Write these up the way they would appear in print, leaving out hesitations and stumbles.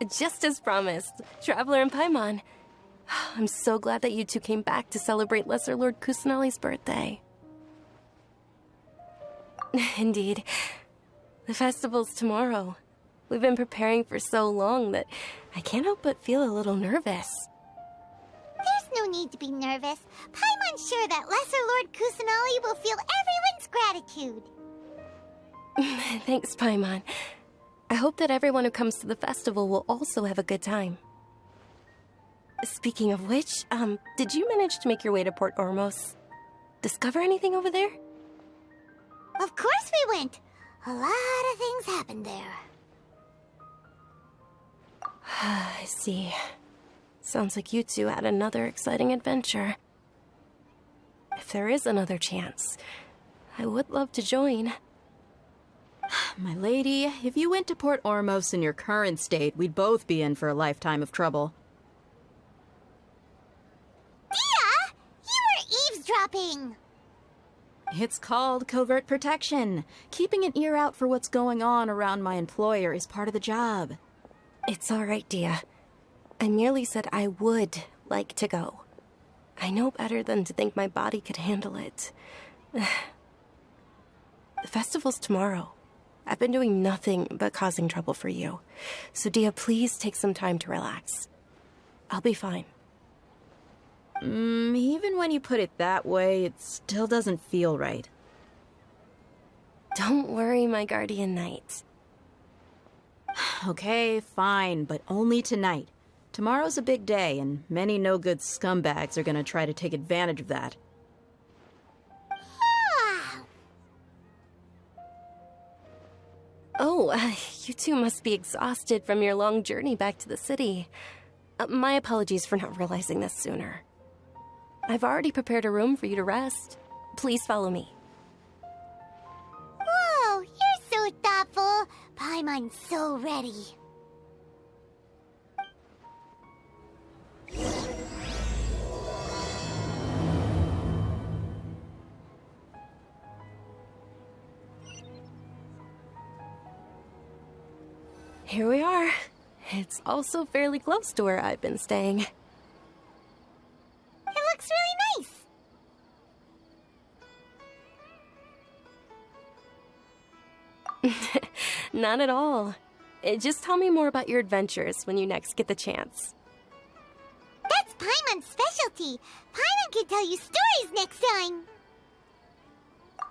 Just as promised, Traveler and Paimon. I'm so glad that you two came back to celebrate Lesser Lord Kusanali's birthday. Indeed. The festival's tomorrow. We've been preparing for so long that I can't help but feel a little nervous. There's no need to be nervous. Paimon's sure that Lesser Lord Kusanali will feel everyone's gratitude. Thanks, Paimon. I hope that everyone who comes to the festival will also have a good time. Speaking of which, did you manage to make your way to Port Ormos? Discover anything over there? Of course we went. A lot of things happened there. I see. Sounds like you two had another exciting adventure. If there is another chance, I would love to join. My lady, if you went to Port Ormos in your current state, we'd both be in for a lifetime of trouble. Dia! You were eavesdropping! It's called covert protection. Keeping an ear out for what's going on around my employer is part of the job. It's all right, Dia. I merely said I would like to go. I know better than to think my body could handle it. The festival's tomorrow. I've been doing nothing but causing trouble for you. So, Dia, please take some time to relax. I'll be fine. Even when you put it that way, it still doesn't feel right. Don't worry, my guardian knight. Okay, fine, but only tonight. Tomorrow's a big day, and many no-good scumbags are gonna try to take advantage of that. Oh, you two must be exhausted from your long journey back to the city. My apologies for not realizing this sooner. I've already prepared a room for you to rest. Please follow me. Whoa, you're so thoughtful. Paimon's so ready. Here we are. It's also fairly close to where I've been staying. It looks really nice. Not at all. Just tell me more about your adventures when you next get the chance. That's Paimon's specialty. Paimon can tell you stories next time.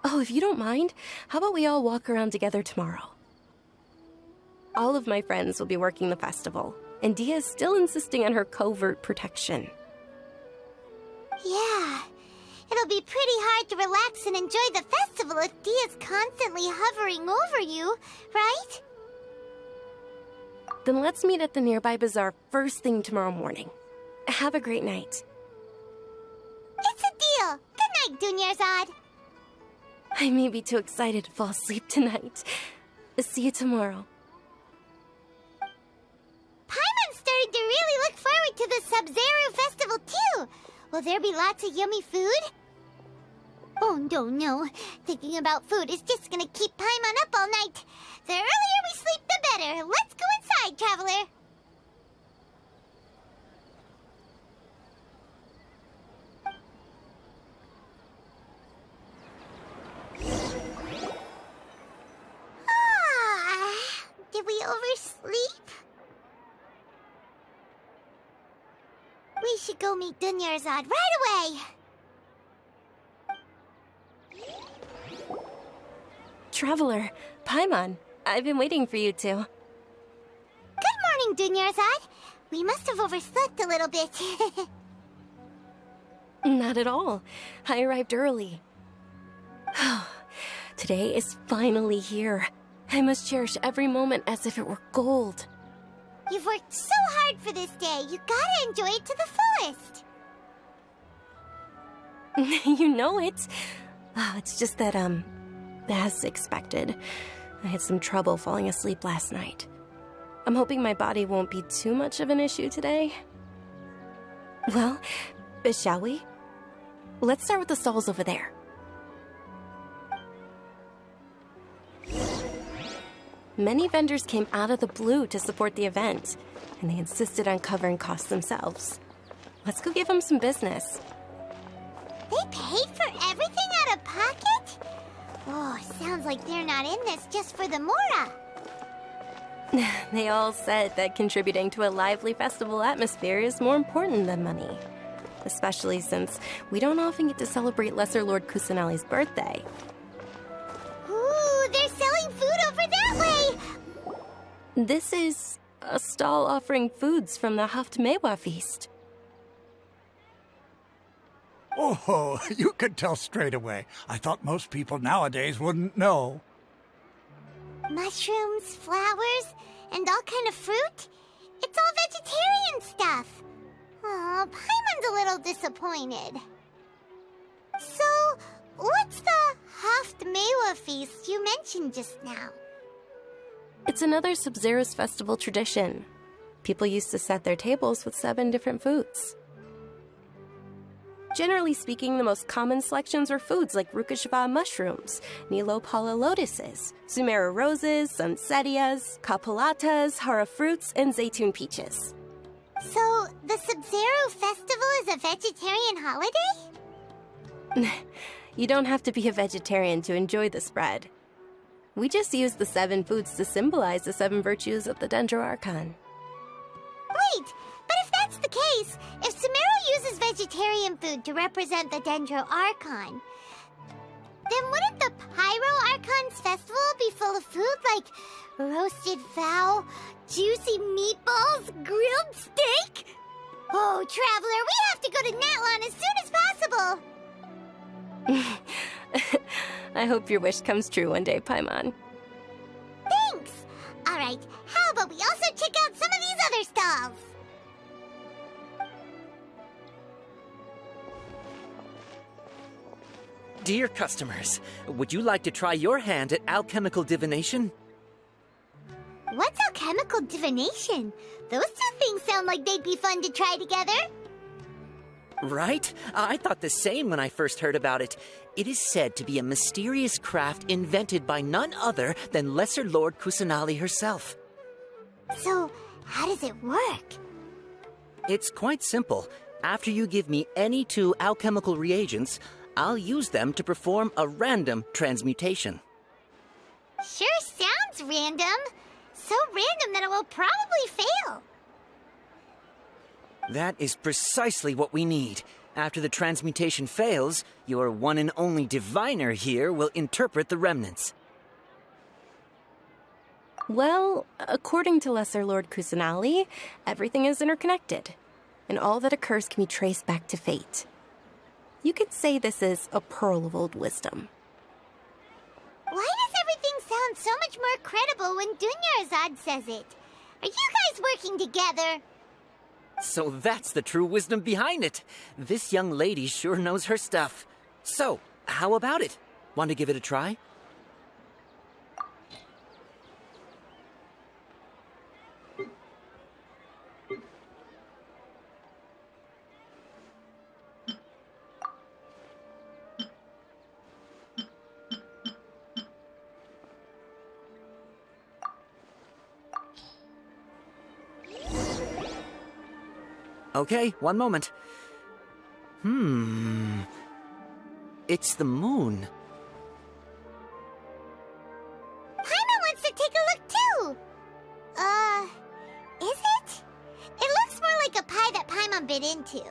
Oh, if you don't mind, how about we all walk around together tomorrow? All of my friends will be working the festival, and Dia is still insisting on her covert protection. Yeah, it'll be pretty hard to relax and enjoy the festival if Dia's constantly hovering over you, right? Then let's meet at the nearby bazaar first thing tomorrow morning. Have a great night. It's a deal. Good night, Dunyarzad. I may be too excited to fall asleep tonight. See you tomorrow. Paimon's starting to really look forward to the Sub-Zero Festival, too. Will there be lots of yummy food? Oh, no. Thinking about food is just gonna keep Paimon up all night. The earlier we sleep, the better. Let's go inside, Traveler. Did we oversleep? We should go meet Dunyarzad right away. Traveler, Paimon, I've been waiting for you two. Good morning, Dunyarzad. We must have overslept a little bit. Not at all. I arrived early. Today is finally here. I must cherish every moment as if it were gold. You've worked so hard for this day. You gotta enjoy it to the fullest. You know it. It's just that, as expected, I had some trouble falling asleep last night. I'm hoping my body won't be too much of an issue today. Well, shall we? Let's start with the stalls over there. Many vendors came out of the blue to support the event, and they insisted on covering costs themselves. Let's go give them some business. They paid for everything out of pocket? Oh, sounds like they're not in this just for the Mora. They all said that contributing to a lively festival atmosphere is more important than money. Especially since we don't often get to celebrate Lesser Lord Kusanali's birthday. Ooh, they're selling food over that way! This is a stall offering foods from the Haftmewa feast. Oh, you could tell straight away. I thought most people nowadays wouldn't know. Mushrooms, flowers, and all kind of fruit? It's all vegetarian stuff. Oh, Paimon's a little disappointed. So, what's the Haftmewa feast you mentioned just now? It's another Sub-Zero's festival tradition. People used to set their tables with 7 different foods. Generally speaking, the most common selections were foods like Rukashaba mushrooms, Nilopala lotuses, Sumera roses, Sunsetias, Kapalatas, Hara fruits, and Zaytun peaches. So, the Sub-Zero festival is a vegetarian holiday? You don't have to be a vegetarian to enjoy the spread. We just use the 7 foods to symbolize the 7 virtues of the Dendro Archon. Wait, but if that's the case, if Sumero uses vegetarian food to represent the Dendro Archon, then wouldn't the Pyro Archon's festival be full of food like roasted fowl, juicy meatballs, grilled steak? Oh, Traveler, we have to go to Natlan as soon as possible! I hope your wish comes true one day, Paimon. Thanks! Alright, how about we also check out some of these other stalls? Dear customers, would you like to try your hand at alchemical divination? What's alchemical divination? Those two things sound like they'd be fun to try together. Right? I thought the same when I first heard about it. It is said to be a mysterious craft invented by none other than Lesser Lord Kusanali herself. So, how does it work? It's quite simple. After you give me any 2 alchemical reagents, I'll use them to perform a random transmutation. Sure sounds random. So random that it will probably fail. That is precisely what we need. After the transmutation fails, your one and only diviner here will interpret the remnants. Well, according to Lesser Lord Kusanali, everything is interconnected, and all that occurs can be traced back to fate. You could say this is a pearl of old wisdom. Why does everything sound so much more credible when Dunyarzad says it? Are you guys working together? So that's the true wisdom behind it. This young lady sure knows her stuff. So, how about it? Want to give it a try? Okay, one moment. It's the moon. Paimon wants to take a look too. Is it? It looks more like a pie that Paimon bit into.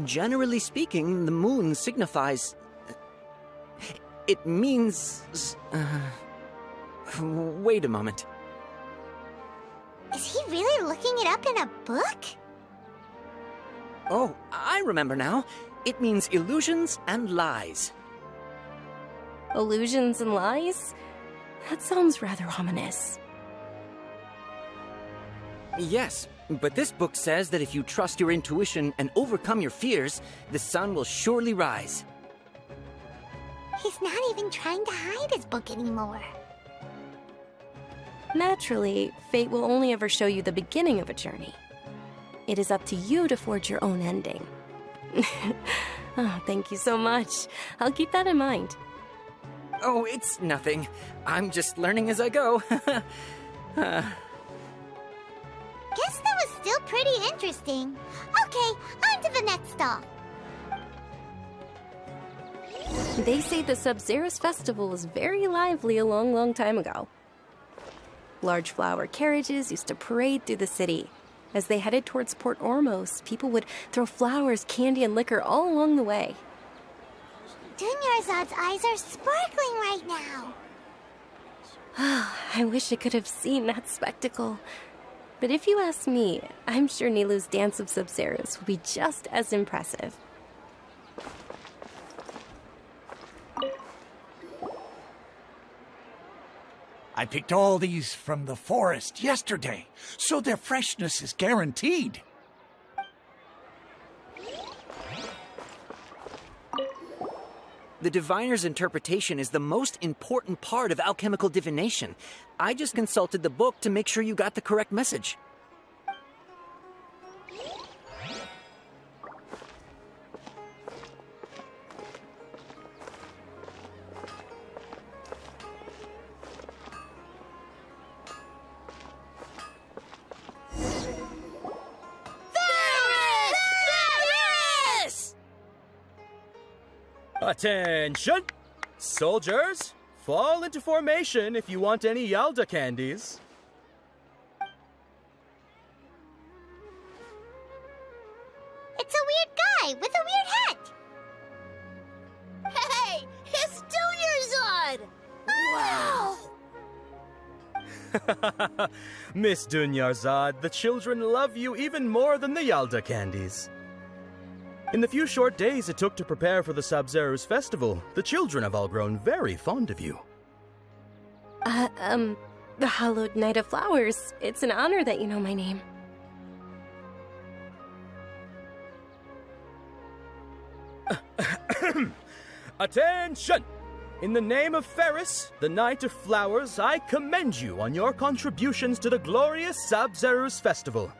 Generally speaking, the moon signifies... It means... Wait a moment. Is he really looking it up in a book? Oh, I remember now. It means illusions and lies. Illusions and lies? That sounds rather ominous. Yes, but this book says that if you trust your intuition and overcome your fears, the sun will surely rise. He's not even trying to hide his book anymore. Naturally, fate will only ever show you the beginning of a journey. It is up to you to forge your own ending. Oh, thank you so much. I'll keep that in mind. Oh, it's nothing. I'm just learning as I go. Guess that was still pretty interesting. Okay, on to the next stop. They say the Sub-Zeros festival was very lively a long, long time ago. Large flower carriages used to parade through the city. As they headed towards Port Ormos, people would throw flowers, candy, and liquor all along the way. Dunyarzad's eyes are sparkling right now. I wish I could have seen that spectacle. But if you ask me, I'm sure Nilou's Dance of Sub-Zeros will be just as impressive. I picked all these from the forest yesterday, so their freshness is guaranteed. The diviner's interpretation is the most important part of alchemical divination. I just consulted the book to make sure you got the correct message. Attention! Soldiers, fall into formation if you want any Yalda candies. It's a weird guy with a weird hat. Hey, it's Dunyarzad! Wow! Miss Dunyarzad, the children love you even more than the Yalda candies. In the few short days it took to prepare for the Sub-Zeros festival, the children have all grown very fond of you. The Hallowed Knight of Flowers. It's an honor that you know my name. Attention! In the name of Ferris, the Knight of Flowers, I commend you on your contributions to the glorious Sub-Zeros festival.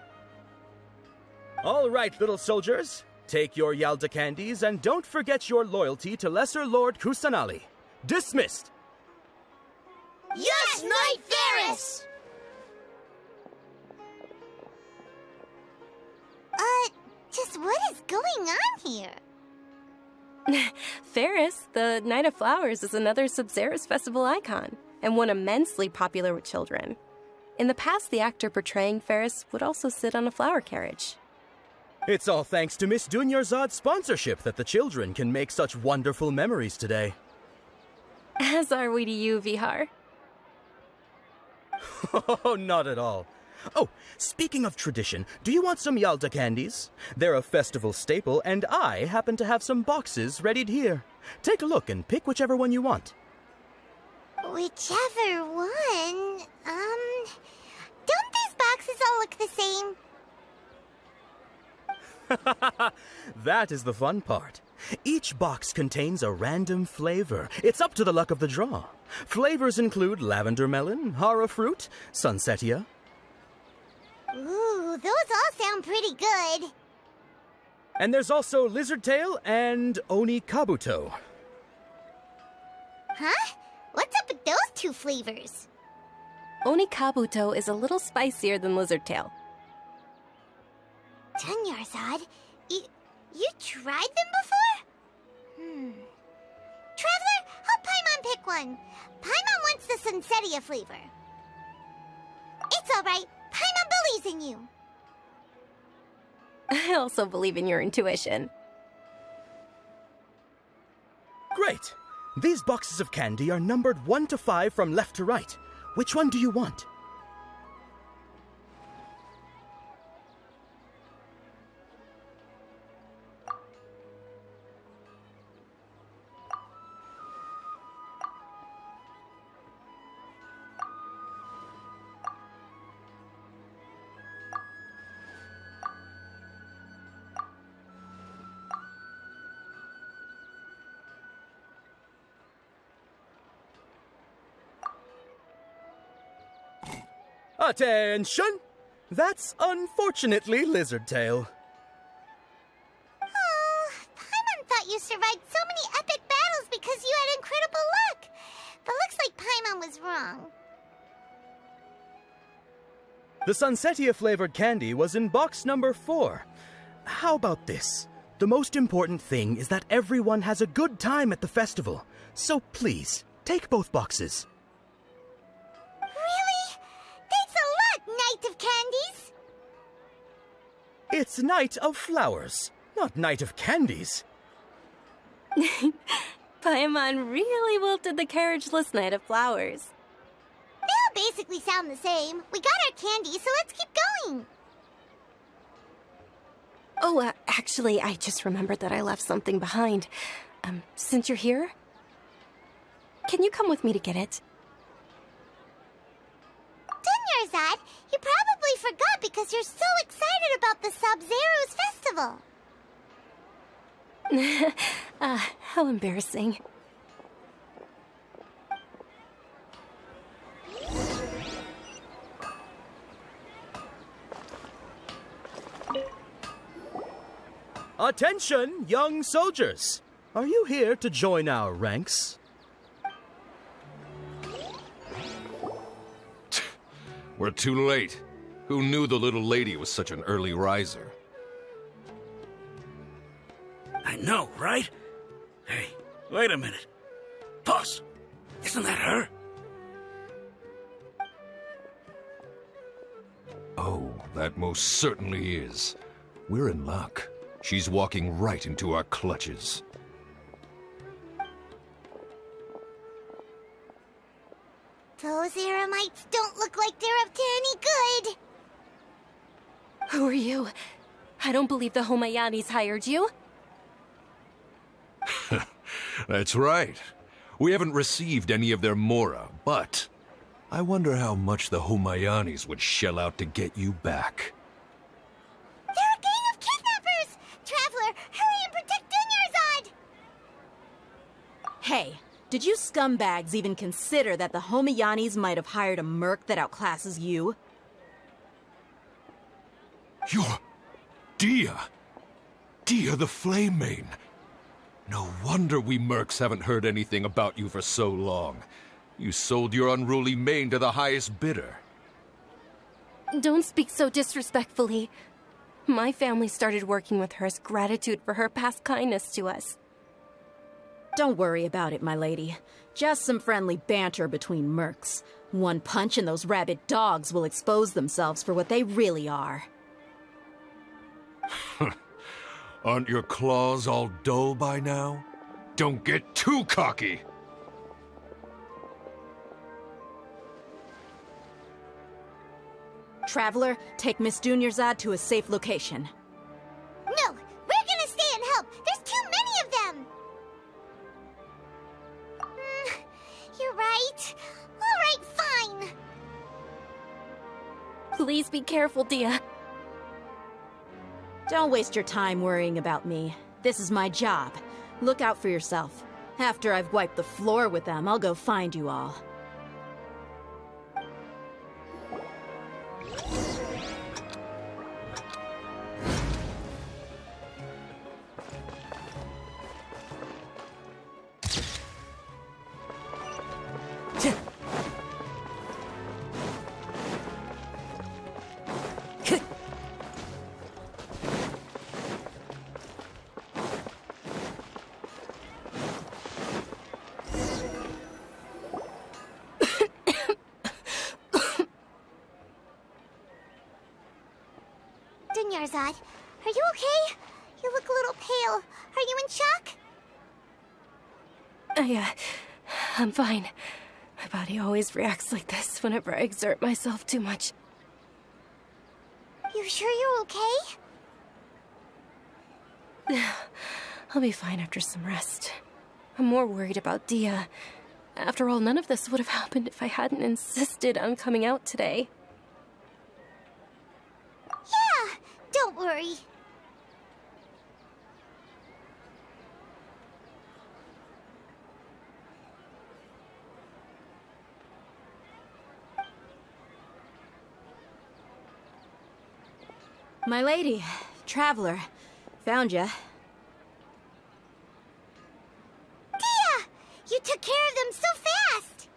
All right, little soldiers. Take your Yalda candies and don't forget your loyalty to Lesser Lord Kusanali. Dismissed! Yes, Knight Ferris! Just what is going on here? Ferris, the Knight of Flowers, is another Sub-Zeros festival icon, and one immensely popular with children. In the past, the actor portraying Ferris would also sit on a flower carriage. It's all thanks to Miss Dunyarzad's sponsorship that the children can make such wonderful memories today. As are we to you, Vihar. Oh, not at all. Oh, speaking of tradition, do you want some Yalda candies? They're a festival staple, and I happen to have some boxes readied here. Take a look and pick whichever one you want. Whichever one, don't these boxes all look the same? That is the fun part. Each box contains a random flavor. It's up to the luck of the draw. Flavors include lavender melon, hara fruit, sunsetia. Ooh, those all sound pretty good. And there's also lizard tail and oni kabuto. Huh? What's up with those two flavors? Oni Kabuto is a little spicier than Lizard Tail. Dunyarzad, you tried them before? Traveler, help Paimon pick one. Paimon wants the Sunsetia flavor. It's all right. Paimon believes in you. I also believe in your intuition. Great! These boxes of candy are numbered 1 to 5 from left to right. Which one do you want? Attention! That's unfortunately Lizard Tail. Oh, Paimon thought you survived so many epic battles because you had incredible luck. The Sunsetia-flavored candy was in box number 4. How about this? The most important thing is that everyone has a good time at the festival. So please, take both boxes. Really? Thanks a lot, Knight of Candies! It's Night of Flowers, not Night of Candies. Paimon really wilted the carriageless Knight of Flowers. They all basically sound the same. We got our candy, so let's keep going. Oh, actually, I just remembered that I left something behind. Since you're here, can you come with me to get it? Dunyarzad, you probably forgot because you're so excited about the Sub-Zero's festival. How embarrassing. Attention, young soldiers! Are you here to join our ranks? We're too late. Who knew the little lady was such an early riser? I know, right? Hey, wait a minute. Boss, isn't that her? Oh, that most certainly is. We're in luck. She's walking right into our clutches. Those Eremites don't look like they're up to any good. Who are you? I don't believe the Homayanis hired you. That's right. We haven't received any of their mora, but I wonder how much the Homayanis would shell out to get you back. They're a gang of kidnappers! Traveler, hurry and protect Dunyarzad! Hey, did you scumbags even consider that the Homayanis might have hired a merc that outclasses you? You're... Dia! Dia the Flame Mane! No wonder we mercs haven't heard anything about you for so long. You sold your unruly mane to the highest bidder. Don't speak so disrespectfully. My family started working with her as gratitude for her past kindness to us. Don't worry about it, my lady. Just some friendly banter between mercs. One punch and those rabid dogs will expose themselves for what they really are. Aren't your claws all dull by now? Don't get too cocky! Traveler, take Miss Dunyarzad to a safe location. No, we're gonna stay and help. There's too many of them. You're right. All right, fine. Please be careful, Dia. Don't waste your time worrying about me. This is my job. Look out for yourself. After I've wiped the floor with them, I'll go find you all. Dunyarzad, are you okay? You look a little pale. Are you in shock? I'm fine. My body always reacts like this whenever I exert myself too much. You sure you're okay? I'll be fine after some rest. I'm more worried about Dia. After all, none of this would have happened if I hadn't insisted on coming out today. Yeah, don't worry. My lady, Traveler, found ya. Dia! You took care of them so fast!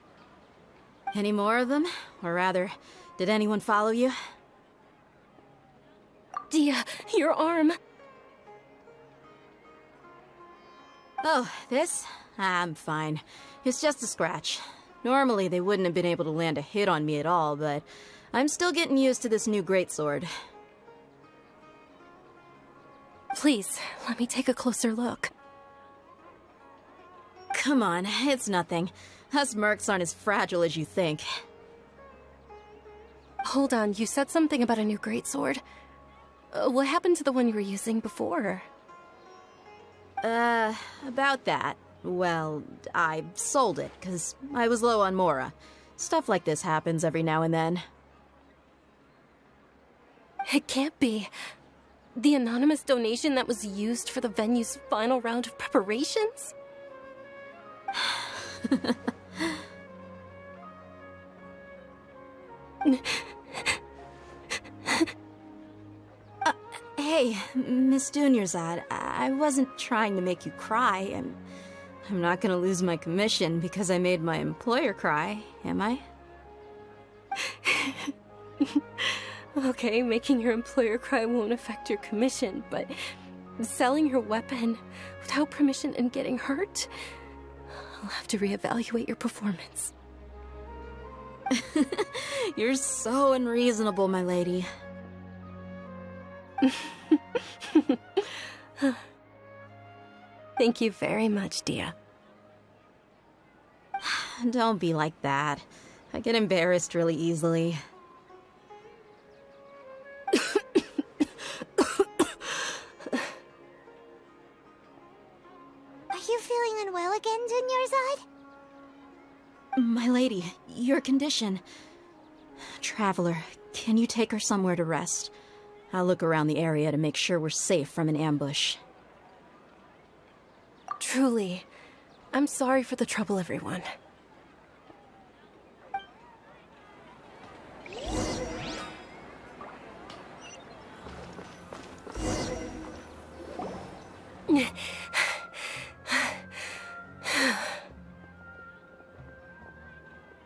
Any more of them? Or rather, did anyone follow you? Dia, your arm. Oh, this? I'm fine. It's just a scratch. Normally, they wouldn't have been able to land a hit on me at all, but I'm still getting used to this new greatsword. Please, let me take a closer look. Come on, it's nothing. Us mercs aren't as fragile as you think. Hold on, you said something about a new greatsword. What happened to the one you were using before? About that. Well, I sold it, because I was low on Mora. Stuff like this happens every now and then. It can't be. The anonymous donation that was used for the venue's final round of preparations? Hey, Miss Dunyarzad, I wasn't trying to make you cry. I'm not gonna lose my commission because I made my employer cry, am I? Okay, making your employer cry won't affect your commission, but selling your weapon without permission and getting hurt? I'll have to reevaluate your performance. You're so unreasonable, my lady. Thank you very much, Dia. Don't be like that. I get embarrassed really easily. Are you feeling unwell again, Dunyarzad? My lady, your condition. Traveler, can you take her somewhere to rest? I'll look around the area to make sure we're safe from an ambush. Truly, I'm sorry for the trouble, everyone.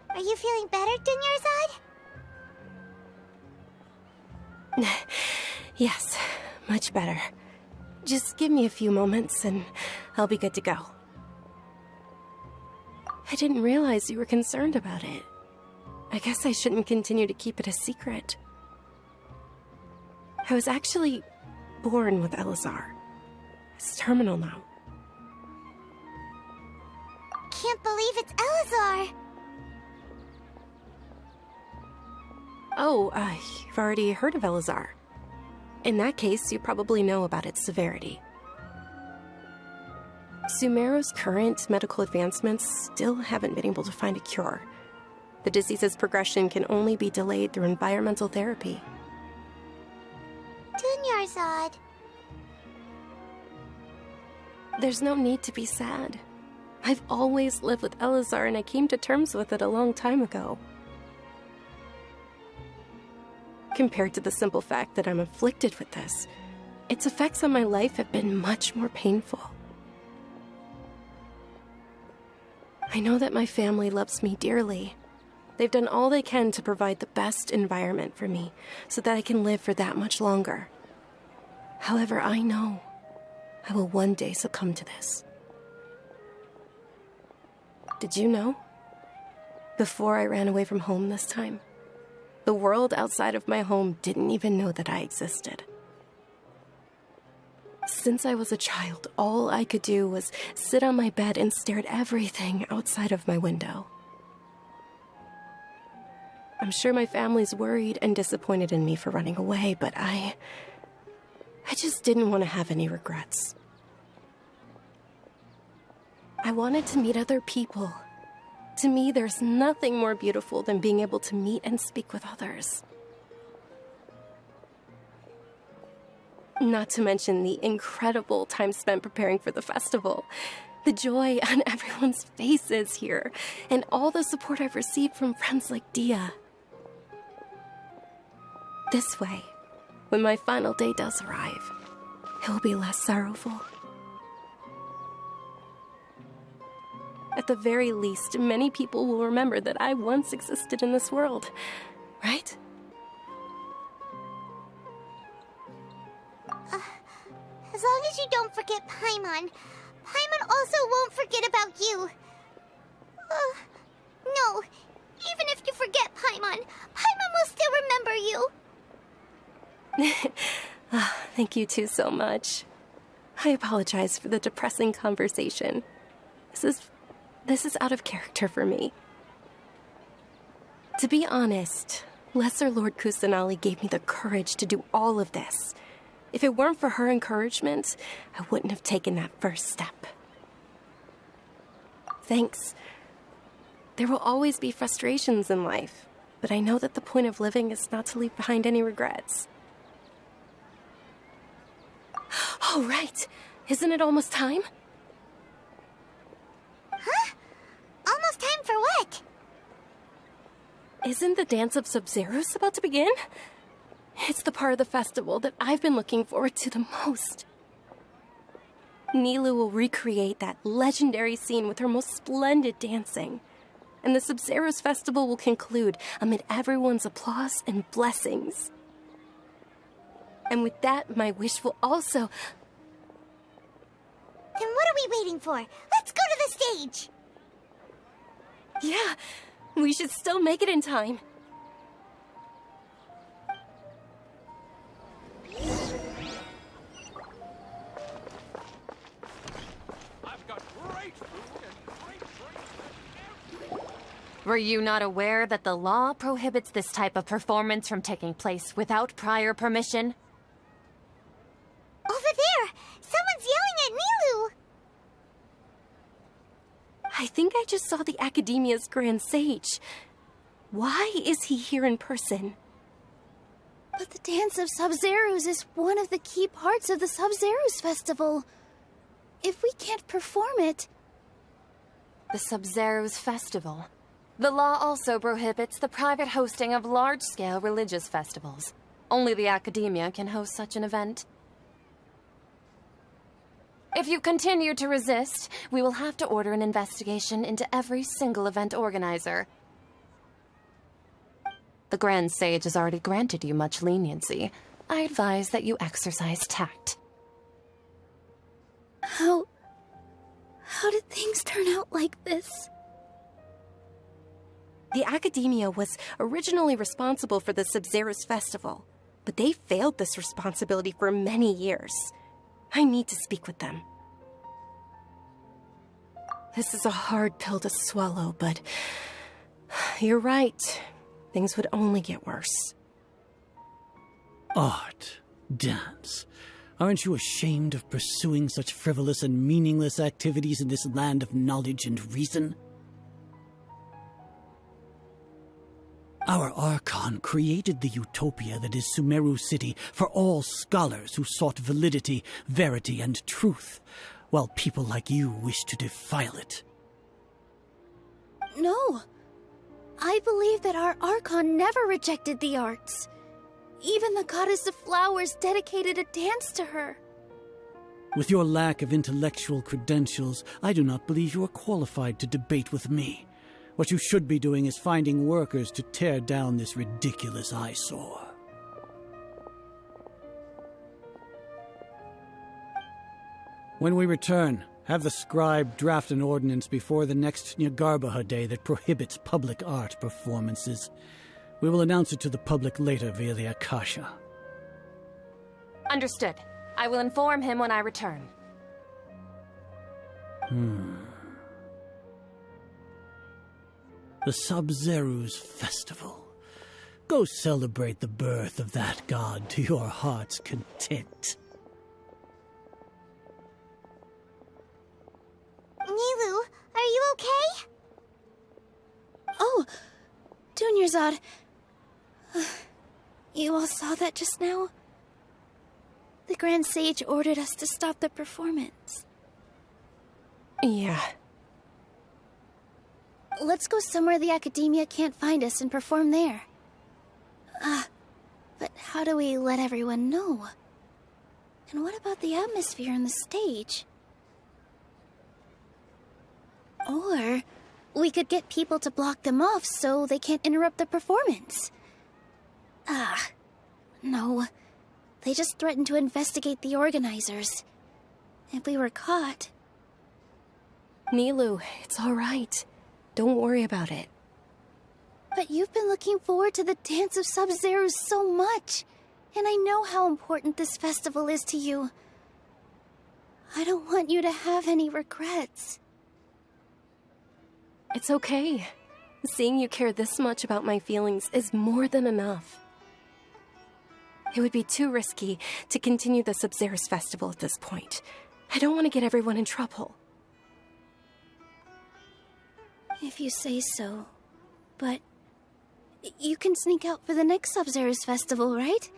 Are you feeling better, Dunyarzad? Yes, much better. Just give me a few moments and I'll be good to go. I didn't realize you were concerned about it. I guess I shouldn't continue to keep it a secret. I was actually born with Elazar. It's terminal now. Can't believe it's Elazar! Oh, you've already heard of Elazar. In that case, you probably know about its severity. Sumeru's current medical advancements still haven't been able to find a cure. The disease's progression can only be delayed through environmental therapy. Dunyarzad. There's no need to be sad. I've always lived with Elazar and I came to terms with it a long time ago. Compared to the simple fact that I'm afflicted with this, its effects on my life have been much more painful. I know that my family loves me dearly. They've done all they can to provide the best environment for me so that I can live for that much longer. However, I know I will one day succumb to this. Did you know? Before I ran away from home this time, the world outside of my home didn't even know that I existed. Since I was a child, all I could do was sit on my bed and stare at everything outside of my window. I'm sure my family's worried and disappointed in me for running away, but I just didn't want to have any regrets. I wanted to meet other people. To me, there's nothing more beautiful than being able to meet and speak with others. Not to mention the incredible time spent preparing for the festival, the joy on everyone's faces here, and all the support I've received from friends like Dia. This way, when my final day does arrive, it will be less sorrowful. At the very least, many people will remember that I once existed in this world, right? Paimon. Paimon also won't forget about you. No. Even if you forget Paimon, Paimon will still remember you. Thank you two so much. I apologize for the depressing conversation. This is out of character for me. To be honest, Lesser Lord Kusanali gave me the courage to do all of this. If it weren't for her encouragement, I wouldn't have taken that first step. Thanks. There will always be frustrations in life, but I know that the point of living is not to leave behind any regrets. Oh, right. Isn't it almost time? Huh? Almost time for what? Isn't the Dance of Sub-Zeros about to begin? It's the part of the festival that I've been looking forward to the most. Nilu will recreate that legendary scene with her most splendid dancing. And the Sub-Zeros festival will conclude amid everyone's applause and blessings. And with that, my wish will also... Then what are we waiting for? Let's go to the stage! Yeah, we should still make it in time. Were you not aware that the law prohibits this type of performance from taking place without prior permission? Over there! Someone's yelling at Nilu! I think I just saw the Academia's Grand Sage. Why is he here in person? But the Dance of Sub-Zeros is one of the key parts of the Sub-Zeros festival. If we can't perform it... The Sub-Zeros festival. The law also prohibits the private hosting of large-scale religious festivals. Only the Academia can host such an event. If you continue to resist, we will have to order an investigation into every single event organizer. The Grand Sage has already granted you much leniency. I advise that you exercise tact. How did things turn out like this? The Academia was originally responsible for the Sub-Zeros festival, but they failed this responsibility for many years. I need to speak with them. This is a hard pill to swallow, but you're right. Things would only get worse. Art, dance. Aren't you ashamed of pursuing such frivolous and meaningless activities in this land of knowledge and reason? Our Archon created the utopia that is Sumeru City for all scholars who sought validity, verity, and truth, while people like you wish to defile it. No. I believe that our Archon never rejected the arts. Even the Goddess of Flowers dedicated a dance to her. With your lack of intellectual credentials, I do not believe you are qualified to debate with me. What you should be doing is finding workers to tear down this ridiculous eyesore. When we return, have the scribe draft an ordinance before the next Nyagarbaha Day that prohibits public art performances. We will announce it to the public later via the Akasha. Understood. I will inform him when I return. The Sub-Zeros Festival. Go celebrate the birth of that god to your heart's content. Nilu, are you okay? Oh, Dunyarzad. You all saw that just now? The Grand Sage ordered us to stop the performance. Yeah. Let's go somewhere the Academia can't find us and perform there. But how do we let everyone know? And what about the atmosphere on the stage? Or we could get people to block them off so they can't interrupt the performance. No. They just threatened to investigate the organizers. if we were caught... Nilu, it's all right. Don't worry about it. But you've been looking forward to the Dance of Sub-Zero so much. And I know how important this festival is to you. I don't want you to have any regrets. It's okay. Seeing you care this much about my feelings is more than enough. It would be too risky to continue the Sub-Zero's festival at this point. I don't want to get everyone in trouble. If you say so. But you can sneak out for the next Sub-Zero's festival, right?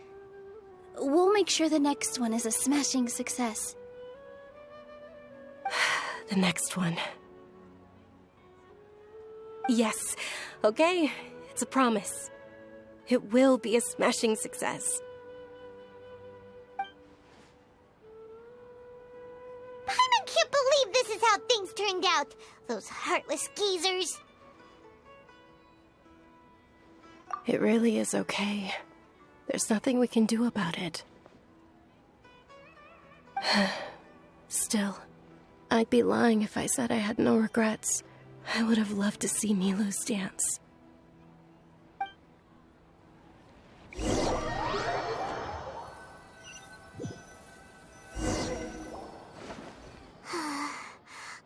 We'll make sure the next one is a smashing success. The next one. Yes. Okay, it's a promise. It will be a smashing success. Paimon can't believe this is how things turned out. Those heartless geezers. It really is okay. There's nothing we can do about it. Still, I'd be lying if I said I had no regrets. I would have loved to see Nilu's dance.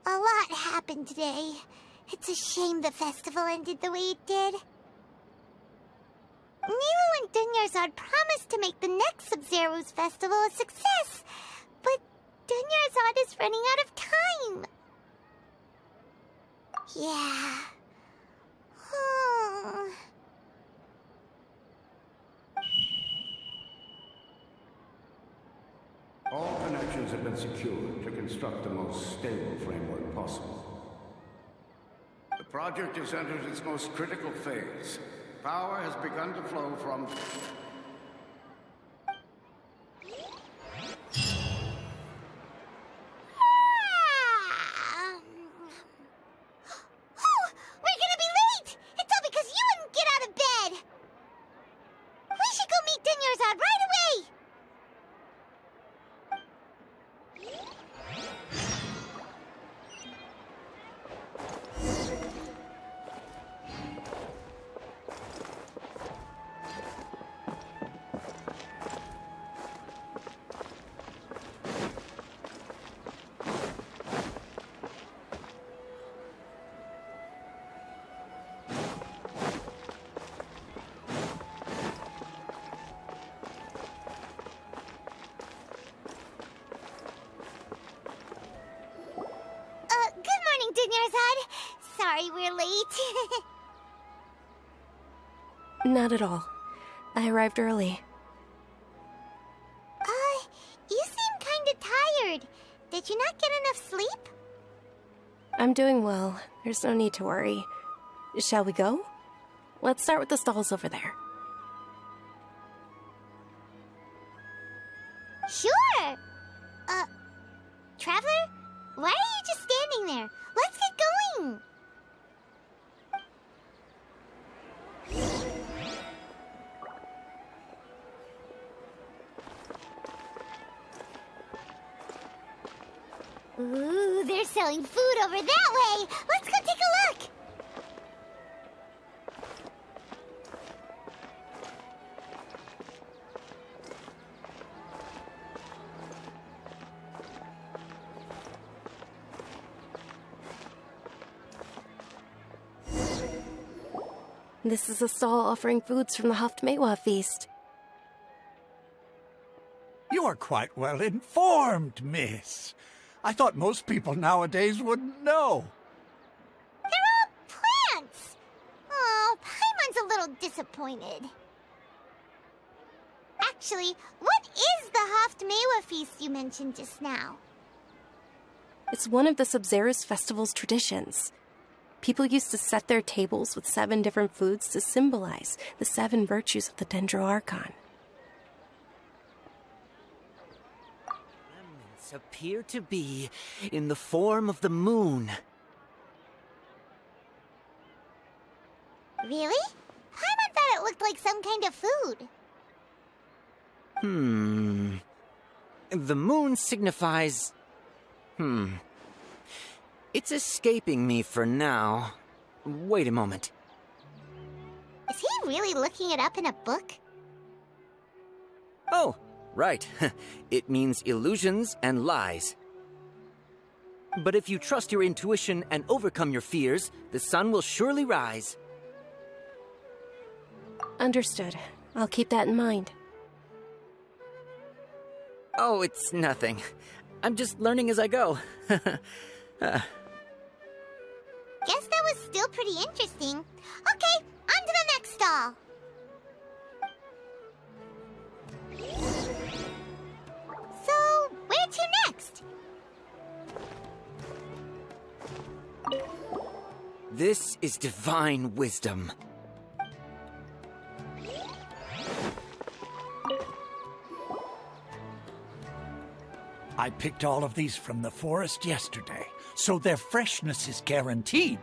A lot happened today. It's a shame the festival ended the way it did. Nilu and Dunyarzad promised to make the next Sub-Zero's festival a success, but Dunyarzad is running out of time. Yeah. All connections have been secured to construct the most stable framework possible. The project has entered its most critical phase. Power has begun to flow from... We're gonna be late! It's all because you wouldn't get out of bed! We should go meet Dunyarzad right away! Good morning, Dunyarzad. Sorry we're late. Not at all. I arrived early. You seem kinda tired. Did you not get enough sleep? I'm doing well. There's no need to worry. Shall we go? Let's start with the stalls over there. Sure! Traveler? Why are you just standing there? Let's get going! Ooh, they're selling food over that way! Let's go take a look! This is a stall offering foods from the Haftmewa feast. You are quite well informed, miss. I thought most people nowadays wouldn't know. They're all plants! Oh, Paimon's a little disappointed. Actually, what is the Haftmewa feast you mentioned just now? It's one of the Sub-Zero's festival's traditions. People used to set their tables with 7 different foods to symbolize the 7 virtues of the Dendro Archon. Remnants appear to be in the form of the moon. Really? Paimon thought it looked like some kind of food. The moon signifies It's escaping me for now. Wait a moment. Is he really looking it up in a book? Oh, right. It means illusions and lies. But if you trust your intuition and overcome your fears, the sun will surely rise. Understood. I'll keep that in mind. Oh, it's nothing. I'm just learning as I go. Guess that was still pretty interesting. Okay, on to the next stall. So, where to next? This is divine wisdom. I picked all of these from the forest yesterday, so their freshness is guaranteed.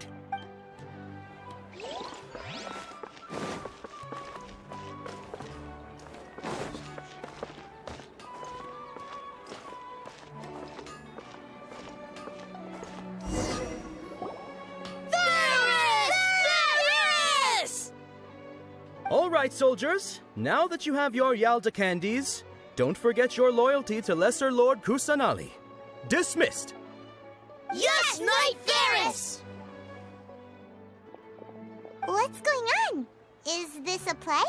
All right, soldiers. Now that you have your Yalda candies, don't forget your loyalty to Lesser Lord Kusanali. Dismissed. Yes, Knight Varys! What's going on? Is this a play?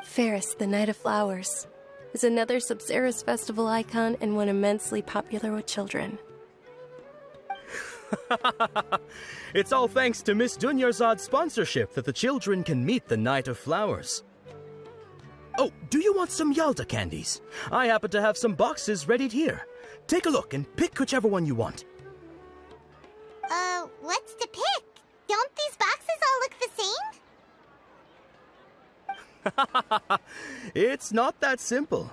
Ferris, the Night of Flowers, is another Sub-Zerus festival icon and one immensely popular with children. It's all thanks to Miss Dunyarzad's sponsorship that the children can meet the Night of Flowers. Oh, do you want some Yalda candies? I happen to have some boxes ready here. Take a look and pick whichever one you want. What's to pick? Don't these boxes all look the same? It's not that simple.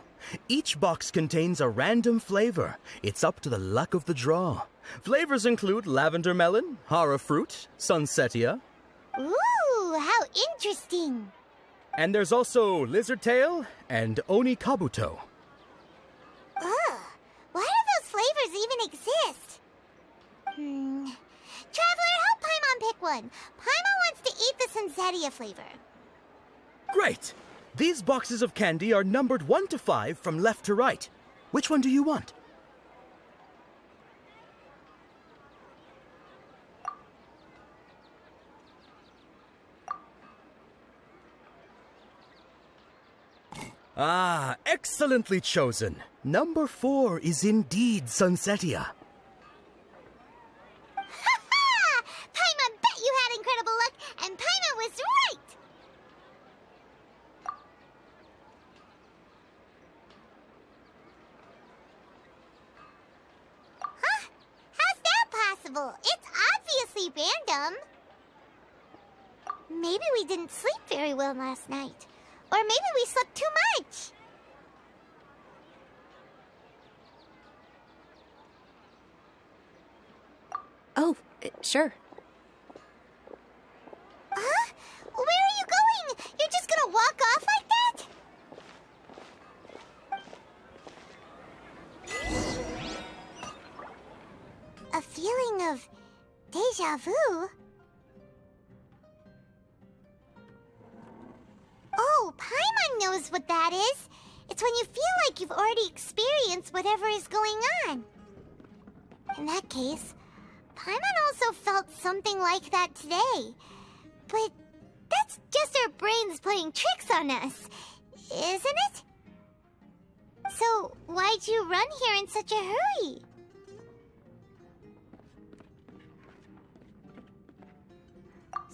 Each box contains a random flavor. It's up to the luck of the draw. Flavors include lavender melon, hara fruit, sunsetia. Ooh, how interesting. And there's also lizard tail and oni kabuto. Ugh, why do those flavors even exist? Traveler, help Paimon pick one. Paimon wants to eat the sunsetia flavor. Great! These boxes of candy are numbered 1 to 5 from left to right. Which one do you want? Ah, excellently chosen. Number 4 is indeed sunsetia. Ha-ha! Paimon bet you had incredible luck, and Paimon was right! Huh? How's that possible? It's obviously random. Maybe we didn't sleep very well last night. Or maybe we slept too much. Oh, sure. Huh? Where are you going? You're just gonna walk off like that? A feeling of déjà vu? Oh, Paimon knows what that is. It's when you feel like you've already experienced whatever is going on. In that case, Paimon also felt something like that today. But that's just our brains playing tricks on us, isn't it? So why'd you run here in such a hurry?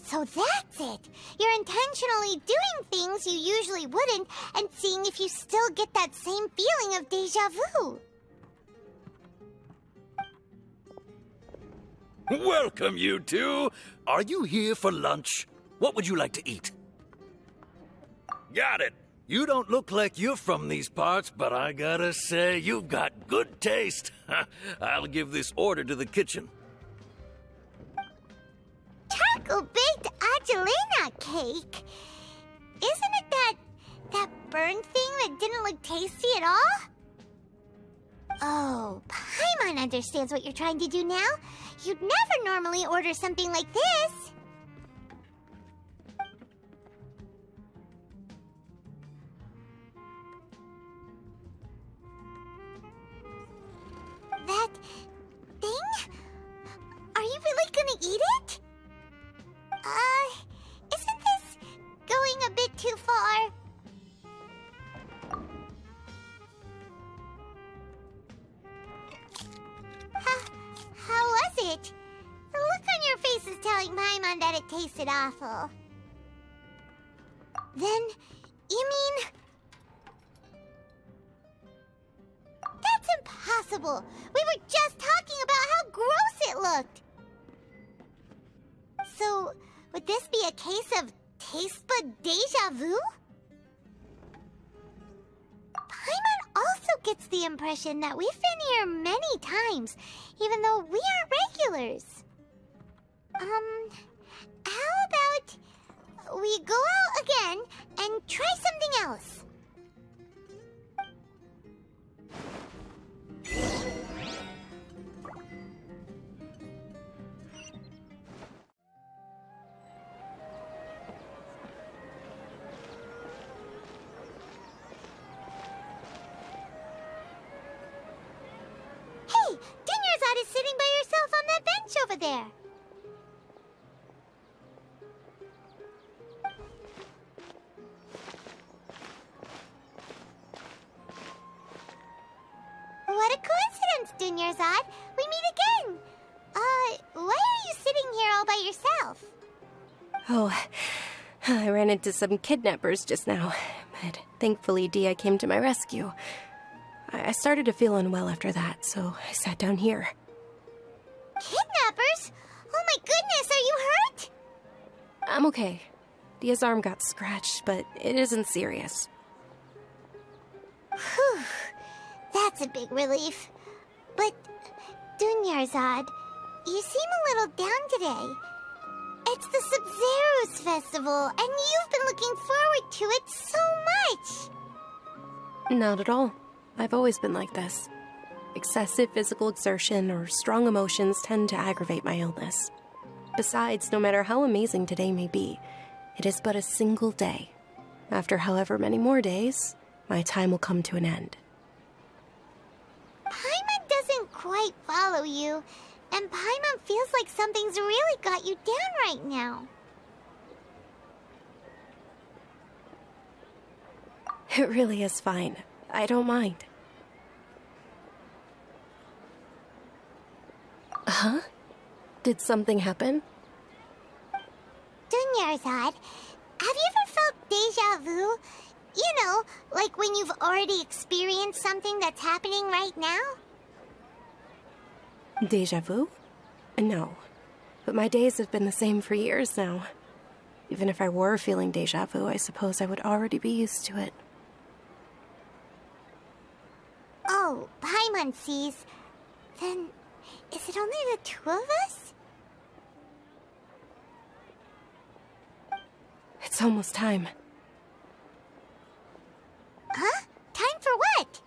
So that's it! You're intentionally doing things you usually wouldn't and seeing if you still get that same feeling of déjà vu. Welcome, you two. Are you here for lunch? What would you like to eat? Got it. You don't look like you're from these parts, but I gotta say, you've got good taste. I'll give this order to the kitchen. Charcoal-baked Angelina cake? Isn't it that burned thing that didn't look tasty at all? Oh, Paimon understands what you're trying to do now. You'd never normally order something like this. That thing? Are you really gonna eat it? Isn't this going a bit too far? How was it? The look on your face is telling Paimon that it tasted awful. Then, you mean... That's impossible! We were just talking about how gross it looked! So, would this be a case of taste bud deja vu? Paimon also gets the impression that we've been here many times, even though we aren't regulars. How about we go out again and try something else? Hey, Dinyarzad is sitting by herself on that bench over there. What a coincidence, Dinyarzad. We meet again. Why are you sitting here all by yourself? Oh, I ran into some kidnappers just now, but thankfully Dia came to my rescue. I started to feel unwell after that, so I sat down here. Kidnappers? Oh my goodness, are you hurt? I'm okay. Dia's arm got scratched, but it isn't serious. Whew. That's a big relief. But, Dunyarzad, you seem a little down today. It's the Sub-Zero's festival, and you've been looking forward to it so much. Not at all. I've always been like this. Excessive physical exertion or strong emotions tend to aggravate my illness. Besides, no matter how amazing today may be, it is but a single day. After however many more days, my time will come to an end. Paimon doesn't quite follow you, and Paimon feels like something's really got you down right now. It really is fine. I don't mind. Huh? Did something happen? Dunyarzad, have you ever felt deja vu? You know, like when you've already experienced something that's happening right now? Deja vu? No. But my days have been the same for years now. Even if I were feeling deja vu, I suppose I would already be used to it. Oh, Paimon sees. Then, is it only the two of us? It's almost time. Huh? Time for what?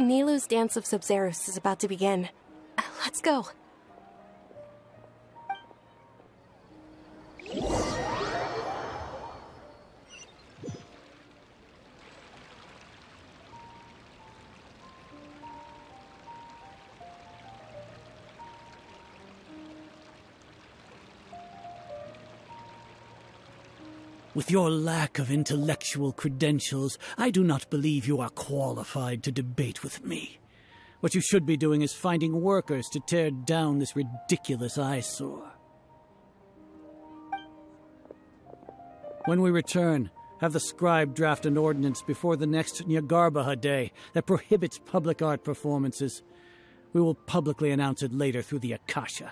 Nilou's Dance of Sub-Zeros is about to begin. Let's go. With your lack of intellectual credentials, I do not believe you are qualified to debate with me. What you should be doing is finding workers to tear down this ridiculous eyesore. When we return, have the scribe draft an ordinance before the next Nyagarbaha Day that prohibits public art performances. We will publicly announce it later through the Akasha.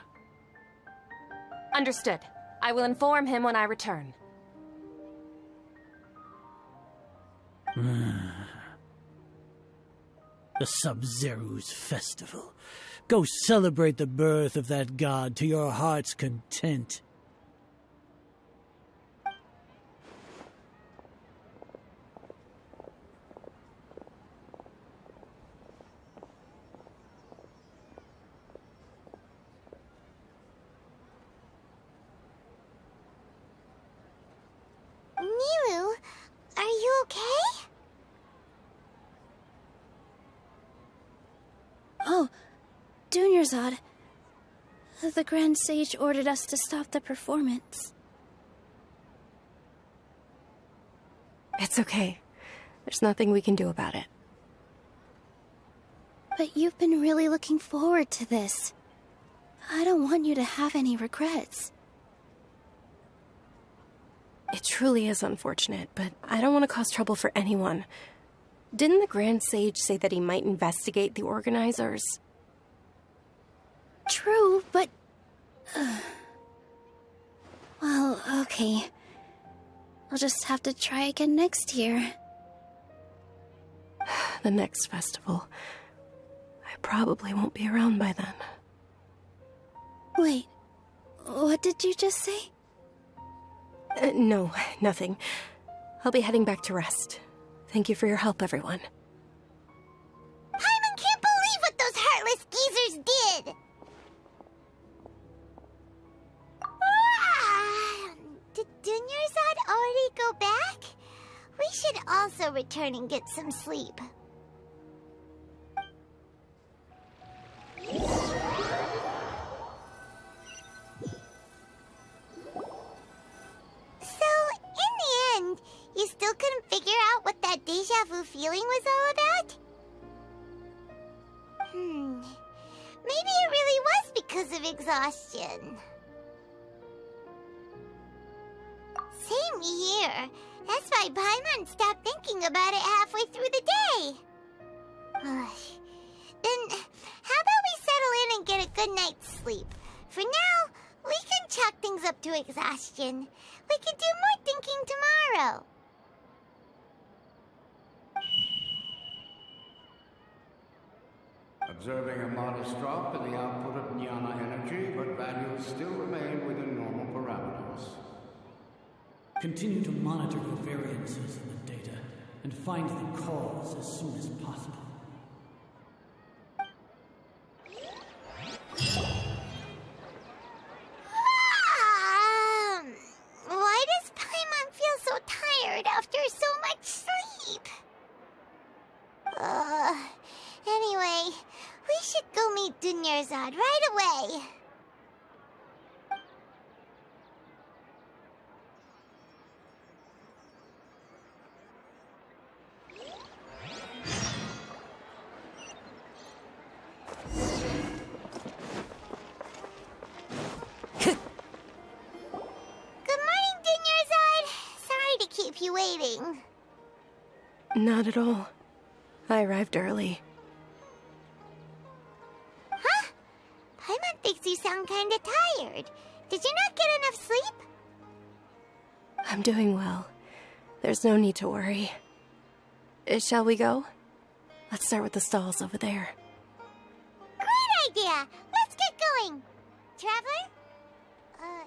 Understood. I will inform him when I return. The Sub-Zero's festival. Go celebrate the birth of that god to your heart's content. Dunyarzad, the Grand Sage ordered us to stop the performance. It's okay. There's nothing we can do about it. But you've been really looking forward to this. I don't want you to have any regrets. It truly is unfortunate, but I don't want to cause trouble for anyone. Didn't the Grand Sage say that he might investigate the organizers? True, but... Well, okay. I'll just have to try again next year. The next festival. I probably won't be around by then. Wait, what did you just say? No, nothing. I'll be heading back to rest. Thank you for your help, everyone. Paimon can't believe what those heartless geezers did! Did Dunyarzad already go back? We should also return and get some sleep. So, in the end, you still couldn't figure out what that deja vu feeling was all about? Maybe it really was because of exhaustion. Same here. That's why Paimon stopped thinking about it halfway through the day. Then, how about we settle in and get a good night's sleep? For now, we can chalk things up to exhaustion. We can do more thinking tomorrow. Observing a modest drop in the output of jnana energy, but values still remain within normal parameters. Continue to monitor for variances in the data and find the cause as soon as possible. Why does Paimon feel so tired after so much sleep? Anyway, we should go meet Dunyarzad right away. You waiting? Not at all. I arrived early. Huh? Paimon thinks you sound kinda tired. Did you not get enough sleep? I'm doing well. There's no need to worry. Shall we go? Let's start with the stalls over there. Great idea! Let's get going! Traveler? Hey.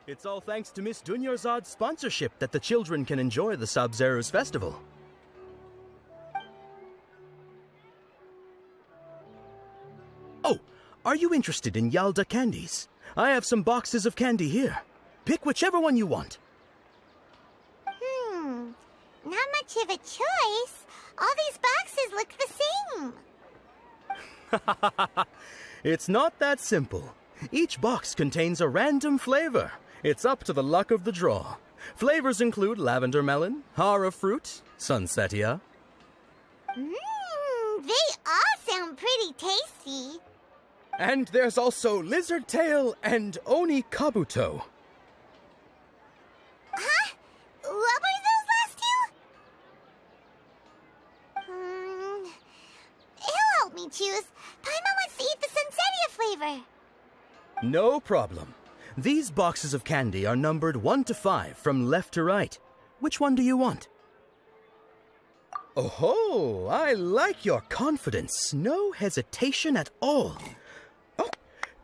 It's all thanks to Miss Dunyarzad's sponsorship that the children can enjoy the Sub-Zero's festival. Oh, are you interested in Yalda candies? I have some boxes of candy here. Pick whichever one you want. Not much of a choice. All these boxes look the same. It's not that simple. Each box contains a random flavor. It's up to the luck of the draw. Flavors include lavender melon, hara fruit, sunsetia. They all sound pretty tasty. And there's also lizard tail and oni kabuto. Huh? What were those last two? He'll help me choose. Paimon wants to eat the sunsetia flavor. No problem. These boxes of candy are numbered 1 to 5 from left to right. Which one do you want? Oh, I like your confidence. No hesitation at all. Oh,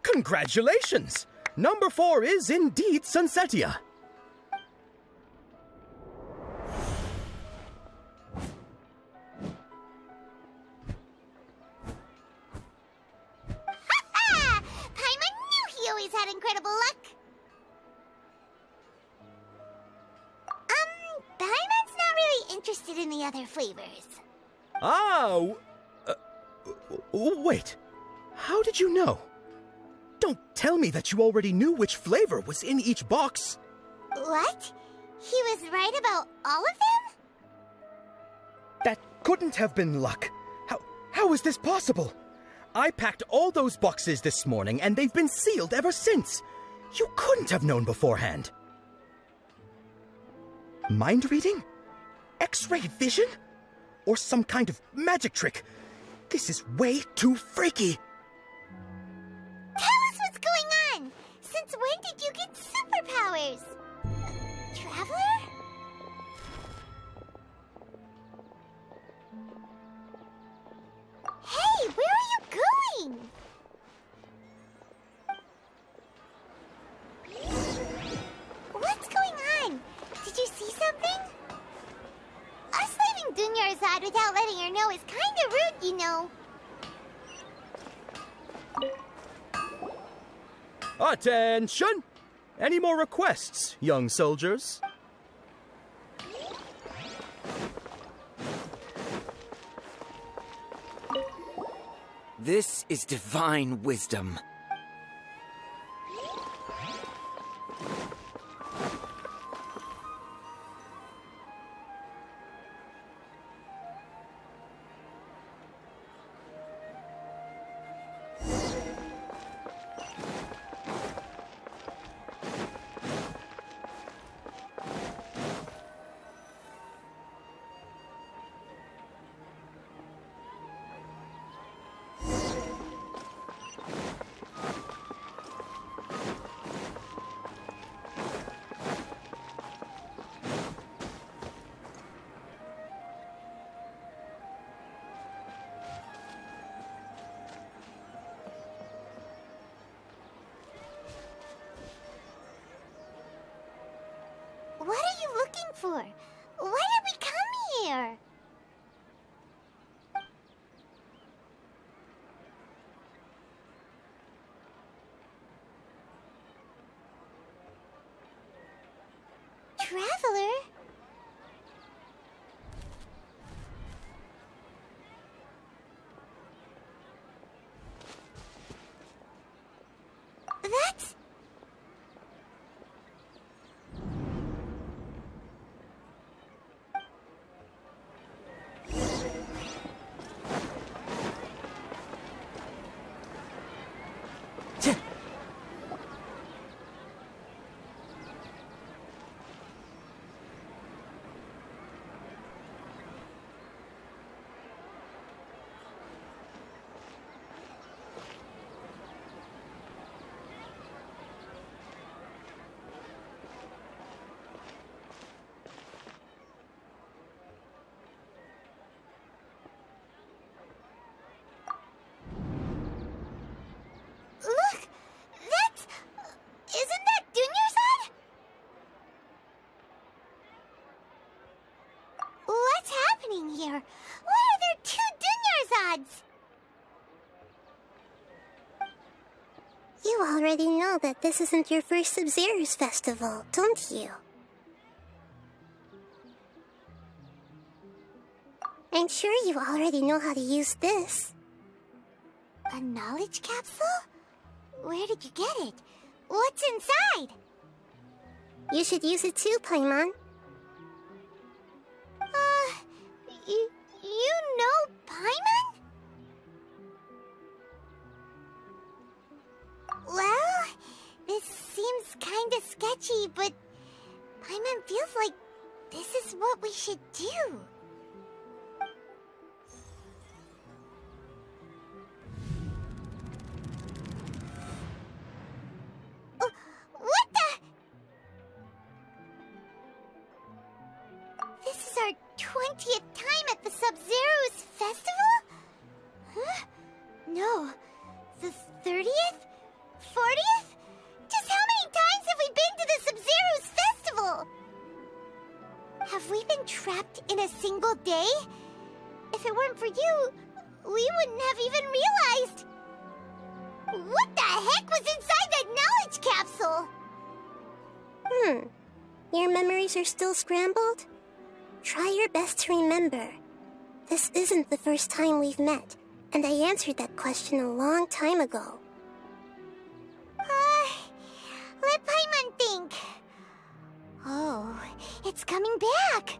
congratulations! Number 4 is indeed sunsetia. Paimon always had incredible luck. Paimon's not really interested in the other flavors. Oh! Wait. How did you know? Don't tell me that you already knew which flavor was in each box. What? He was right about all of them? That couldn't have been luck. How is this possible? I packed all those boxes this morning, and they've been sealed ever since. You couldn't have known beforehand. Mind reading? X-ray vision? Or some kind of magic trick? This is way too freaky. Tell us what's going on! Since when did you get superpowers? Traveler? Hey, where are you going? What's going on? Did you see something? Us leaving Dunyarzad without letting her know is kinda rude, you know. Attention! Any more requests, young soldiers? This is divine wisdom. What are you looking for? Why did we come here? Traveler? That's... Look! That's... Isn't that Dunyarzad? What's happening here? Why are there two Dunyarzads? You already know that this isn't your first Sub-Zero's festival, don't you? I'm sure you already know how to use this. A knowledge capsule? Where did you get it? What's inside? You should use it too, Paimon. You know Paimon? Well, this seems kinda sketchy, but Paimon feels like this is what we should do. What the? This is our 20th time at the Sub-Zero's festival? Huh? No. The 30th? 40th? Just how many times have we been to the Sub-Zero's festival? Have we been trapped in a single day? If it weren't for you, we wouldn't have even realized. What the heck was inside that knowledge Your memories are still scrambled? Try your best to remember. This isn't the first time we've met, and I answered that question a long time ago. Let Paimon think. Oh, it's coming back.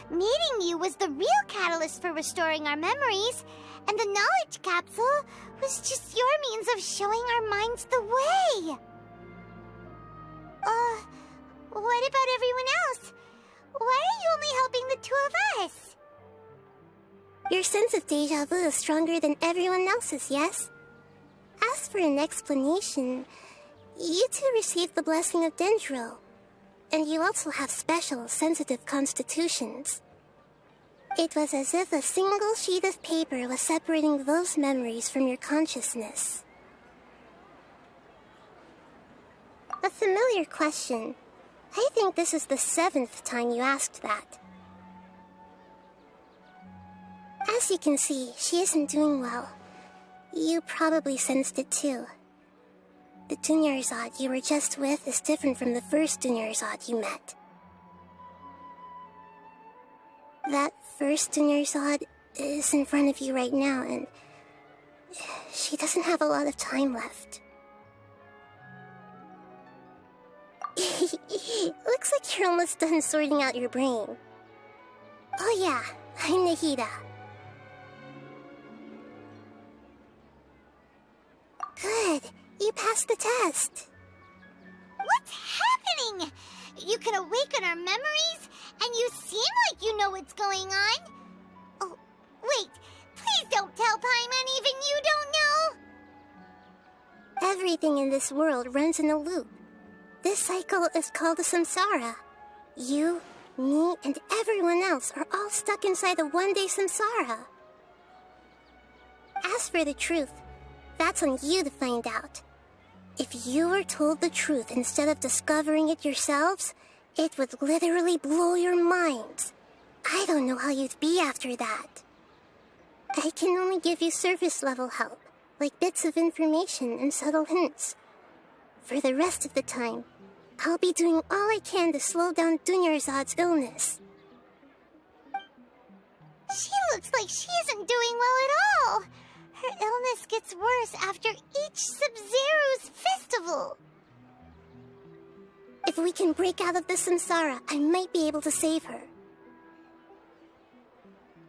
Meeting you was the real catalyst for restoring our memories, and the knowledge capsule was just your means of showing our minds the way. What about everyone else? Why are you only helping the two of us? Your sense of deja vu is stronger than everyone else's, yes? As for an explanation, you two received the blessing of Dendro, and you also have special, sensitive constitutions. It was as if a single sheet of paper was separating those memories from your consciousness. A familiar question. I think this is the 7th time you asked that. As you can see, she isn't doing well. You probably sensed it too. The Dunyarzad you were just with is different from the first Dunyarzad you met. That first Dunyarzad is in front of you right now, and she doesn't have a lot of time left. Looks like you're almost done sorting out your brain. Oh yeah, I'm Nahida. Good, you passed the test. What's happening? You can awaken our memories, and you seem like you know what's going on. Oh, wait, please don't tell Paimon even you don't know. Everything in this world runs in a loop. This cycle is called a samsara. You, me, and everyone else are all stuck inside a one-day samsara. As for the truth, that's on you to find out. If you were told the truth instead of discovering it yourselves, it would literally blow your minds. I don't know how you'd be after that. I can only give you surface-level help, like bits of information and subtle hints. For the rest of the time, I'll be doing all I can to slow down Dunyarzad's illness. She looks like she isn't doing well at all. Her illness gets worse after each Sub-Zero's festival. If we can break out of the samsara, I might be able to save her.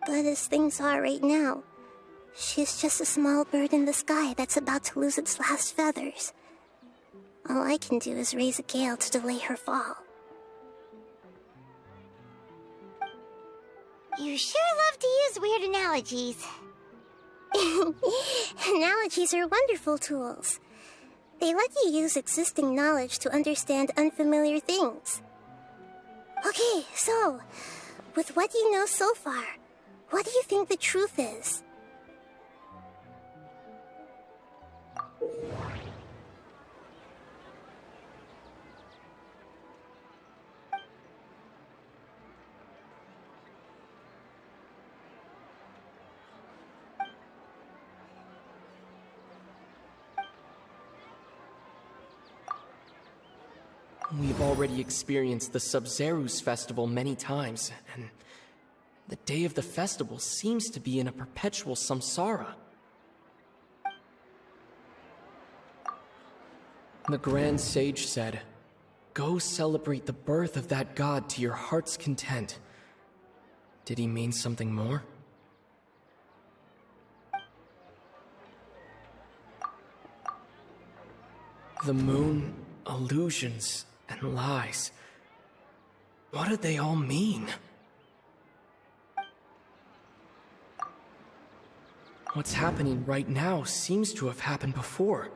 But as things are right now, she's just a small bird in the sky that's about to lose its last feathers. All I can do is raise a gale to delay her fall. You sure love to use weird analogies. Analogies are wonderful tools. They let you use existing knowledge to understand unfamiliar things. Okay, so, with what you know so far, what do you think the truth is? We've already experienced the Sub-Zeru's festival many times, and the day of the festival seems to be in a perpetual samsara. The Grand Sage said, "Go celebrate the birth of that god to your heart's content." Did he mean something more? The moon, illusions, and lies. What do they all mean? What's happening right now seems to have happened before.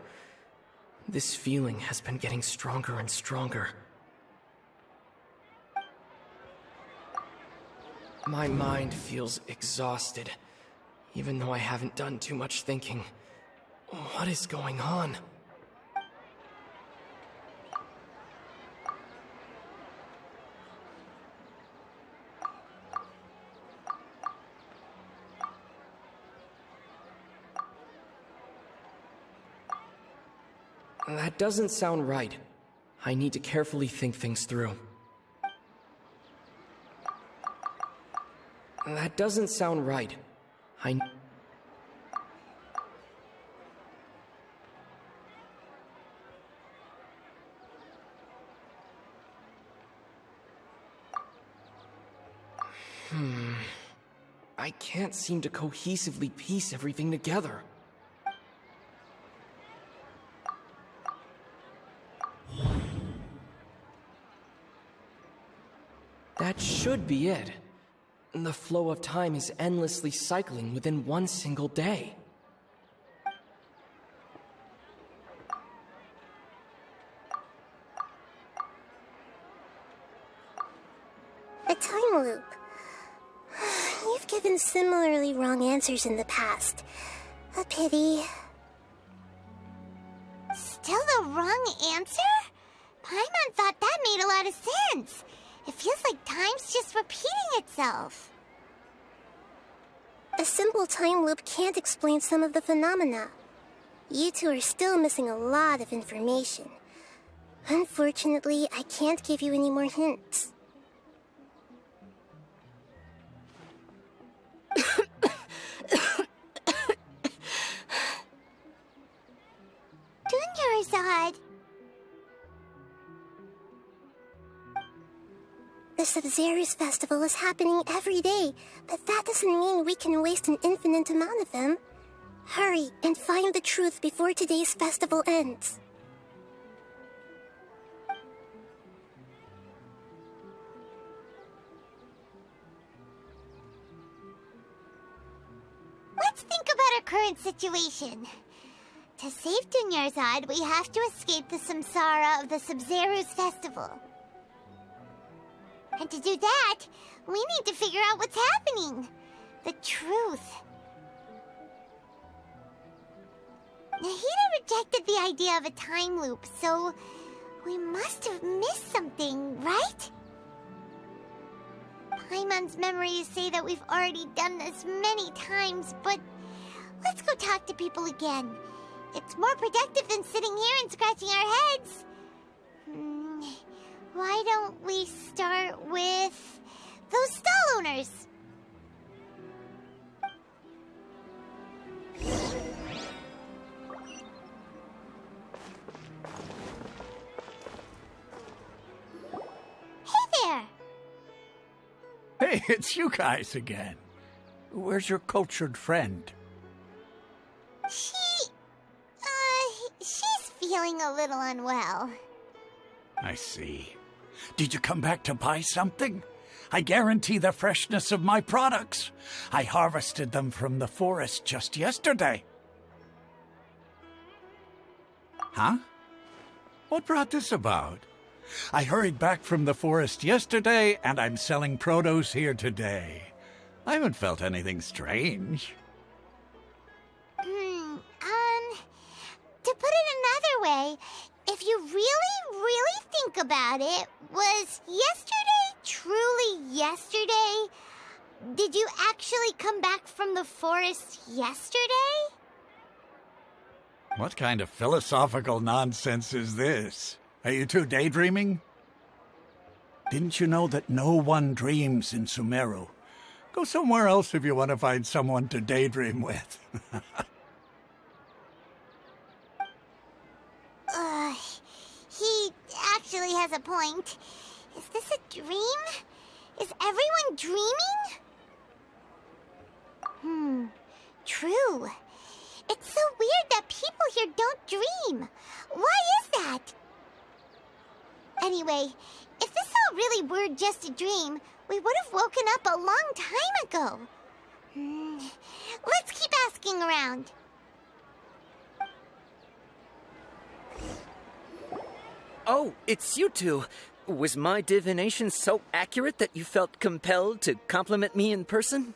This feeling has been getting stronger and stronger. My mind feels exhausted, even though I haven't done too much thinking. What is going on? That doesn't sound right. I need to carefully think things through. That doesn't sound right. I can't seem to cohesively piece everything together. That should be it. The flow of time is endlessly cycling within one single day. A time loop. You've given similarly wrong answers in the past. A pity. Still the wrong answer? Paimon thought that made a lot of sense. It feels like time's just repeating itself. A simple time loop can't explain some of the phenomena. You two are still missing a lot of information. Unfortunately, I can't give you any more hints. Dunyarzad. The Sub-Zero's festival is happening every day, but that doesn't mean we can waste an infinite amount of them. Hurry and find the truth before today's festival ends. Let's think about our current situation. To save Dunyarzad, we have to escape the samsara of the Sub-Zero's festival. And to do that, we need to figure out what's happening. The truth. Nahida rejected the idea of a time loop, so we must have missed something, right? Paimon's memories say that we've already done this many times, but let's go talk to people again. It's more productive than sitting here and scratching our heads. Why don't we start with those stall owners? Hey there! Hey, it's you guys again. Where's your cultured friend? She's feeling a little unwell. I see. Did you come back to buy something? I guarantee the freshness of my products. I harvested them from the forest just yesterday. Huh? What brought this about? I hurried back from the forest yesterday, and I'm selling produce here today. I haven't felt anything strange. To put it another way, if you really think about it, was yesterday truly yesterday? Did you actually come back from the forest yesterday? What kind of philosophical nonsense is this? Are you two daydreaming? Didn't you know that no one dreams in Sumeru? Go somewhere else if you want to find someone to daydream with. He actually has a point. Is this a dream? Is everyone dreaming? True. It's so weird that people here don't dream. Why is that? Anyway, if this all really were just a dream, we would have woken up a long time ago. Let's keep asking around. Oh, it's you two. Was my divination so accurate that you felt compelled to compliment me in person?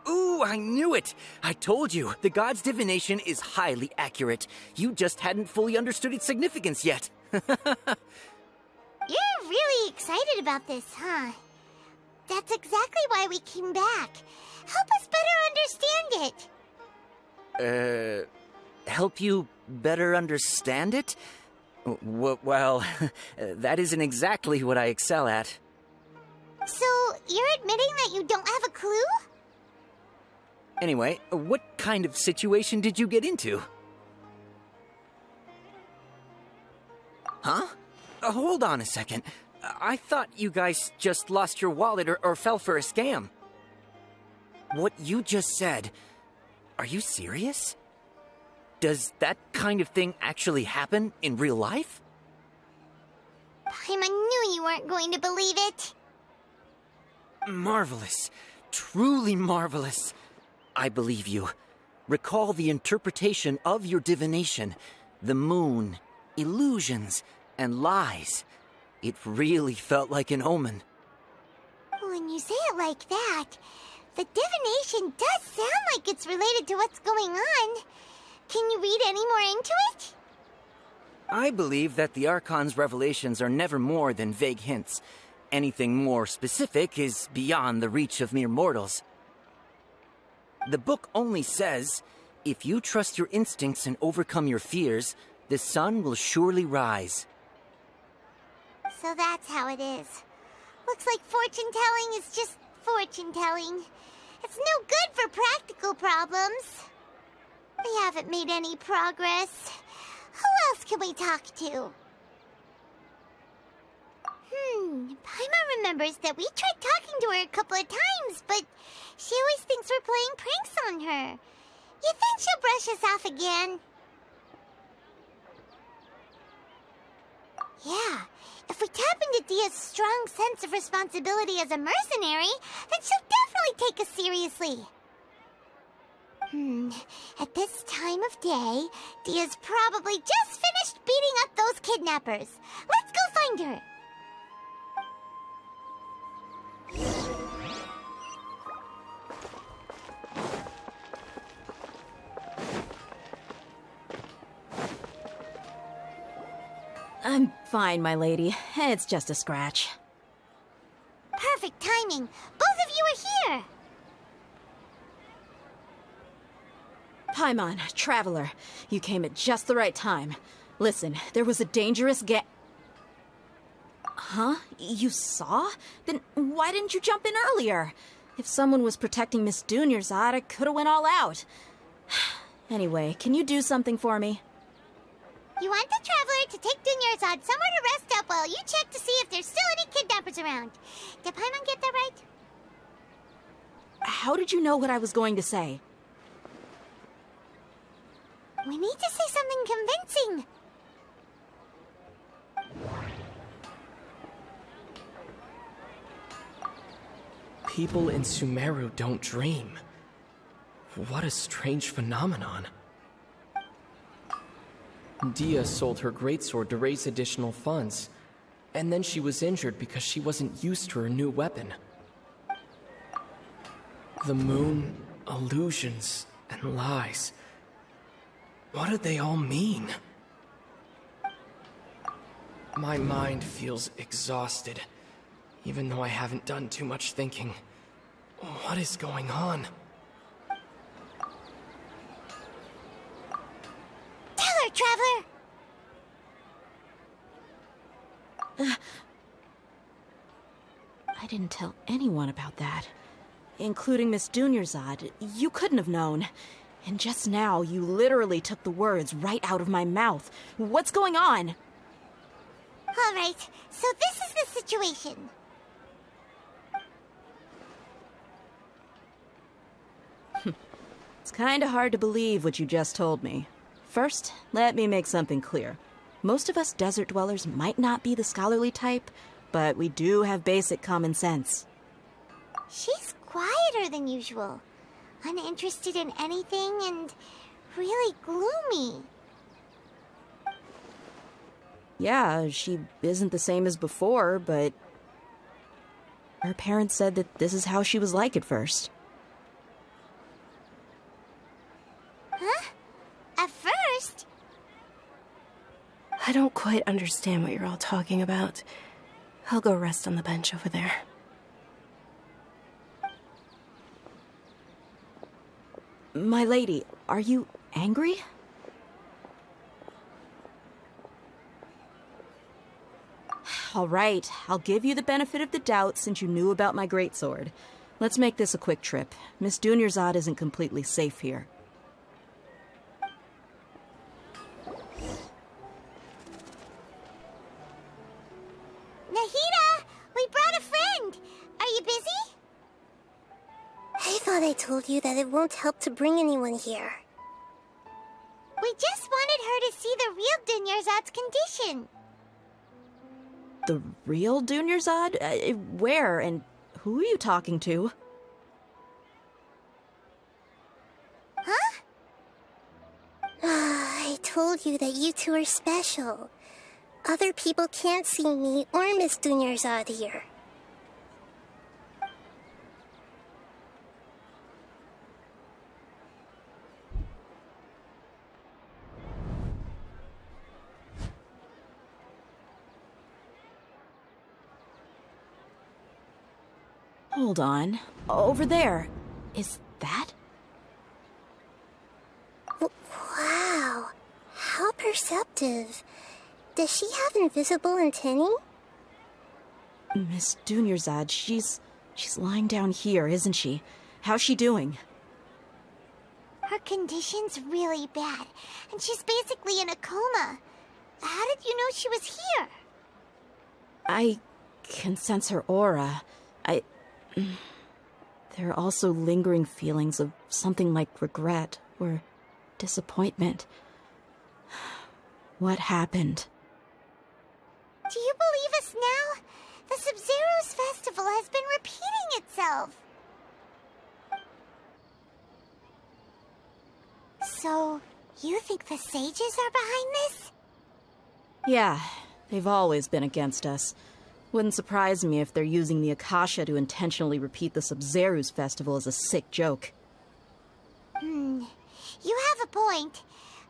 Ooh, I knew it! I told you, the god's divination is highly accurate. You just hadn't fully understood its significance yet. You're really excited about this, huh? That's exactly why we came back. Help us better understand it. Help you better understand it? Well, that isn't exactly what I excel at. So, you're admitting that you don't have a clue? Anyway, what kind of situation did you get into? Huh? Hold on a second. I thought you guys just lost your wallet or fell for a scam. What you just said, are you serious? Does that kind of thing actually happen in real life? Paimon knew you weren't going to believe it. Marvelous. Truly marvelous. I believe you. Recall the interpretation of your divination. The moon, illusions, and lies. It really felt like an omen. When you say it like that, the divination does sound like it's related to what's going on. Can you read any more into it? I believe that the Archon's revelations are never more than vague hints. Anything more specific is beyond the reach of mere mortals. The book only says, if you trust your instincts and overcome your fears, the sun will surely rise. So that's how it is. Looks like fortune-telling is just fortune-telling. It's no good for practical problems. We haven't made any progress. Who else can we talk to? Paimon remembers that we tried talking to her a couple of times, but she always thinks we're playing pranks on her. You think she'll brush us off again? Yeah, if we tap into Dia's strong sense of responsibility as a mercenary, then she'll definitely take us seriously. At this time of day, Dia's probably just finished beating up those kidnappers. Let's go find her. I'm fine, my lady. It's just a scratch. Perfect timing. Both of you are here. Paimon, Traveler, you came at just the right time. Listen, there was a dangerous Huh? You saw? Then why didn't you jump in earlier? If someone was protecting Miss Dunyarzad, I could have went all out. Anyway, can you do something for me? You want the Traveler to take Dunyarzad somewhere to rest up while you check to see if there's still any kidnappers around. Did Paimon get that right? How did you know what I was going to say? We need to say something convincing. People in Sumeru don't dream. What a strange phenomenon. Dia sold her greatsword to raise additional funds, and then she was injured because she wasn't used to her new weapon. The moon, illusions, and lies. What do they all mean? My mind feels exhausted, even though I haven't done too much thinking. What is going on? Tell her, Traveler! I didn't tell anyone about that, including Miss Dunyarzad. You couldn't have known. And just now, you literally took the words right out of my mouth. What's going on? All right, so this is the situation. It's kinda hard to believe what you just told me. First, let me make something clear. Most of us desert dwellers might not be the scholarly type, but we do have basic common sense. She's quieter than usual. Uninterested in anything and really gloomy. Yeah, she isn't the same as before, but her parents said that this is how she was like at first. Huh? At first? I don't quite understand what you're all talking about. I'll go rest on the bench over there. My lady, are you angry? All right, I'll give you the benefit of the doubt since you knew about my greatsword. Let's make this a quick trip. Miss Dunyarzad isn't completely safe here. Nahida! We brought a friend! Are you busy? I thought I told you that it won't help to bring anyone here. We just wanted her to see the real Dunyarzad's condition. The real Dunyarzad? Where and who are you talking to? Huh? I told you that you two are special. Other people can't see me or Miss Dunyarzad here. Hold on. Over there. Is that? Wow. How perceptive. Does she have invisible antennae? Miss Dunyarzad, she's lying down here, isn't she? How's she doing? Her condition's really bad, and she's basically in a coma. How did you know she was here? I can sense her aura. There are also lingering feelings of something like regret or disappointment. What happened? Do you believe us now? The Sub-Zero's festival has been repeating itself. So, you think the sages are behind this? Yeah, they've always been against us. Wouldn't surprise me if they're using the Akasha to intentionally repeat the Sub-Zero's festival as a sick joke. You have a point.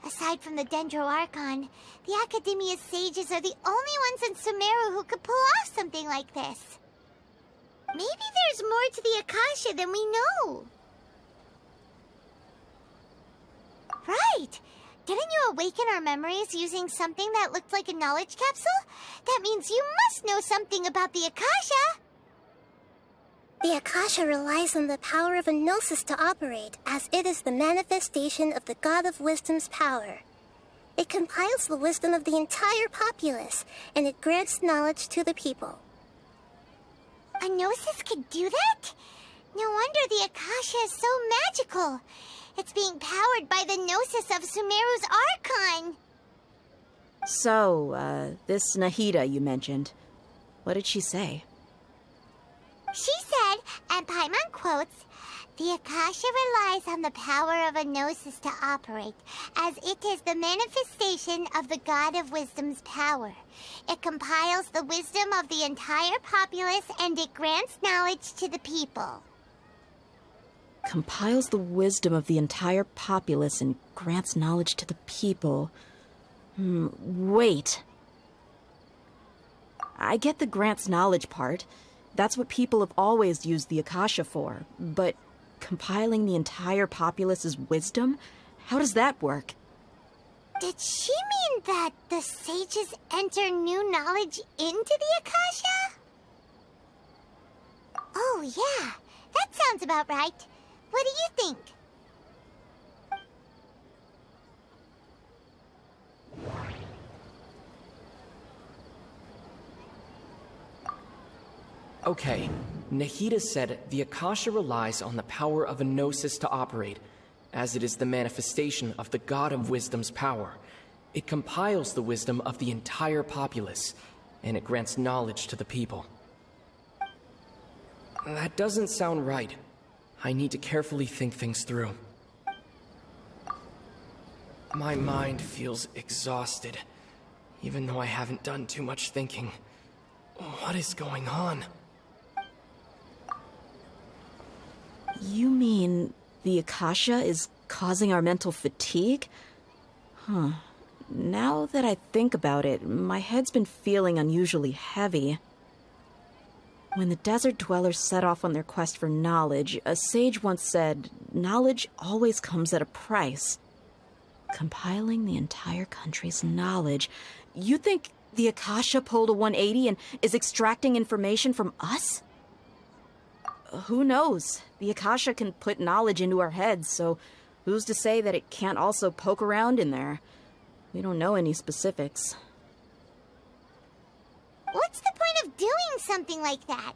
Aside from the Dendro Archon, the Academia's sages are the only ones in Sumeru who could pull off something like this. Maybe there's more to the Akasha than we know. Right! Didn't you awaken our memories using something that looked like a knowledge capsule? That means you must know something about the Akasha! The Akasha relies on the power of a gnosis to operate, as it is the manifestation of the God of Wisdom's power. It compiles the wisdom of the entire populace, and it grants knowledge to the people. A gnosis could do that? No wonder the Akasha is so magical. It's being powered by the gnosis of Sumeru's Archon. So, this Nahida you mentioned, what did she say? She said, and Paimon quotes, "The Akasha relies on the power of a gnosis to operate, as it is the manifestation of the God of Wisdom's power. It compiles the wisdom of the entire populace, and it grants knowledge to the people." Compiles the wisdom of the entire populace and grants knowledge to the people. Wait. I get the grants knowledge part. That's what people have always used the Akasha for. But compiling the entire populace's wisdom? How does that work? Did she mean that the sages enter new knowledge into the Akasha? Oh, yeah. That sounds about right. What do you think? Okay, Nahida said the Akasha relies on the power of a gnosis to operate, as it is the manifestation of the God of Wisdom's power. It compiles the wisdom of the entire populace, and it grants knowledge to the people. That doesn't sound right. I need to carefully think things through. My mind feels exhausted, even though I haven't done too much thinking. What is going on? You mean the Akasha is causing our mental fatigue? Huh. Now that I think about it, my head's been feeling unusually heavy. When the desert dwellers set off on their quest for knowledge, a sage once said, knowledge always comes at a price. Compiling the entire country's knowledge, you think The Akasha pulled a 180 and is extracting information from us? Who knows? The Akasha can put knowledge into our heads, so who's to say that it can't also poke around in there? We don't know any specifics. What's the point of doing something like that?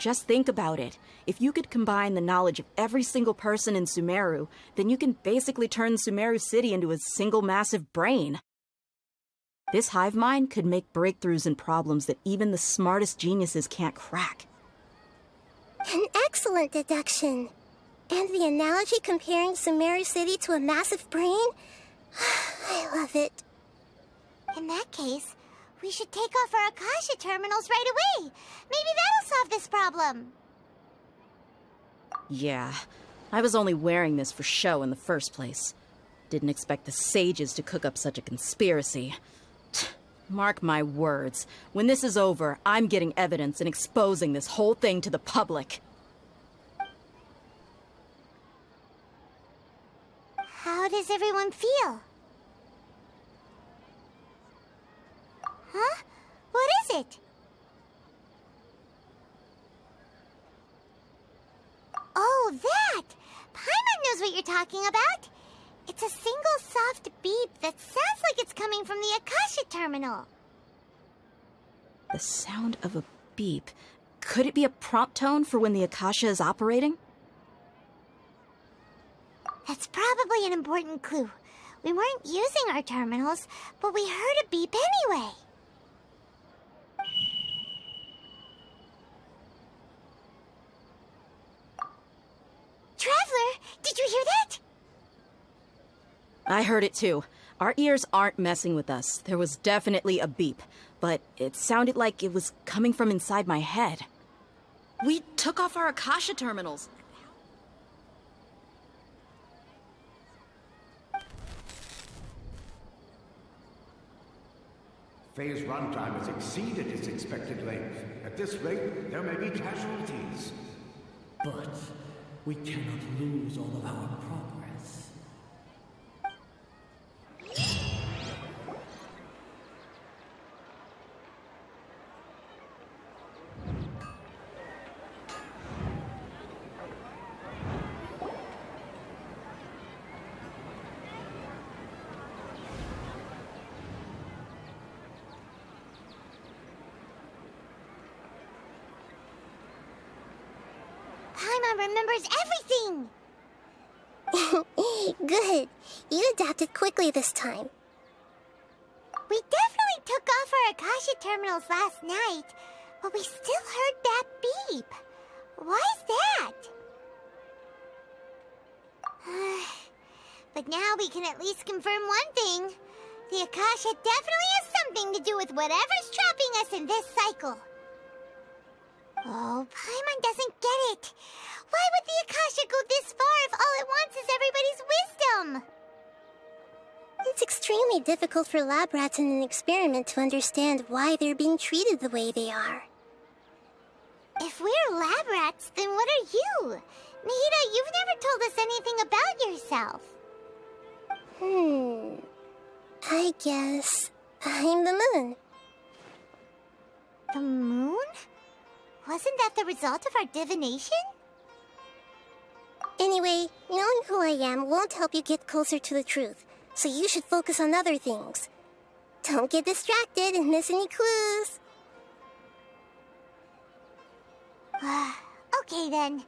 Just think about it. If you could combine the knowledge of every single person in Sumeru, then you can basically turn Sumeru City into a single massive brain. This hive mind could make breakthroughs in problems that even the smartest geniuses can't crack. An excellent deduction. And the analogy comparing Sumeru City to a massive brain? I love it. In that case, we should take off our Akasha terminals right away. Maybe that'll solve this problem. Yeah, I was only wearing this for show in the first place. Didn't expect the sages to cook up such a conspiracy. Mark my words, when this is over, I'm getting evidence and exposing this whole thing to the public. How does everyone feel? Huh? What is it? Oh, that! Paimon knows what you're talking about. It's a single soft beep that sounds like it's coming from the Akasha terminal. The sound of a beep. Could it be a prompt tone for when the Akasha is operating? That's probably an important clue. We weren't using our terminals, but we heard a beep anyway. Traveler, did you hear that? I heard it too. Our ears aren't messing with us. There was definitely a beep, but it sounded like it was coming from inside my head. We took off our Akasha terminals. Phase runtime has exceeded its expected length. At this rate, there may be casualties. But we cannot lose all of our progress. Paimon remembers everything! Good. You adapted quickly this time. We definitely took off our Akasha terminals last night, but we still heard that beep. Why's that? But now we can at least confirm one thing. The Akasha definitely has something to do with whatever's trapping us in this cycle. Oh, Paimon doesn't get it. Why would the Akasha go this far if all it wants is everybody's wisdom? It's extremely difficult for lab rats in an experiment to understand why they're being treated the way they are. If we're lab rats, then what are you? Nahida, you've never told us anything about yourself. I guess I'm the moon. The moon? Wasn't that the result of our divination? Anyway, knowing who I am won't help you get closer to the truth, so you should focus on other things. Don't get distracted and miss any clues. Okay then.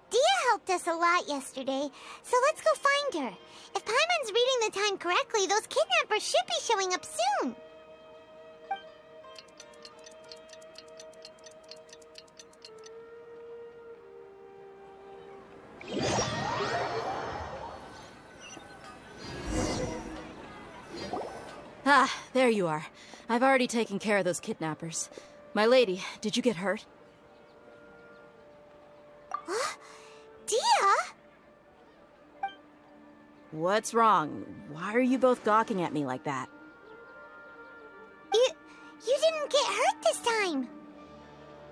Dia helped us a lot yesterday, so let's go find her. If Paimon's reading the time correctly, those kidnappers should be showing up soon. Ah, there you are. I've already taken care of those kidnappers. My lady, did you get hurt? Dia? What's wrong? Why are you both gawking at me like that? You didn't get hurt this time.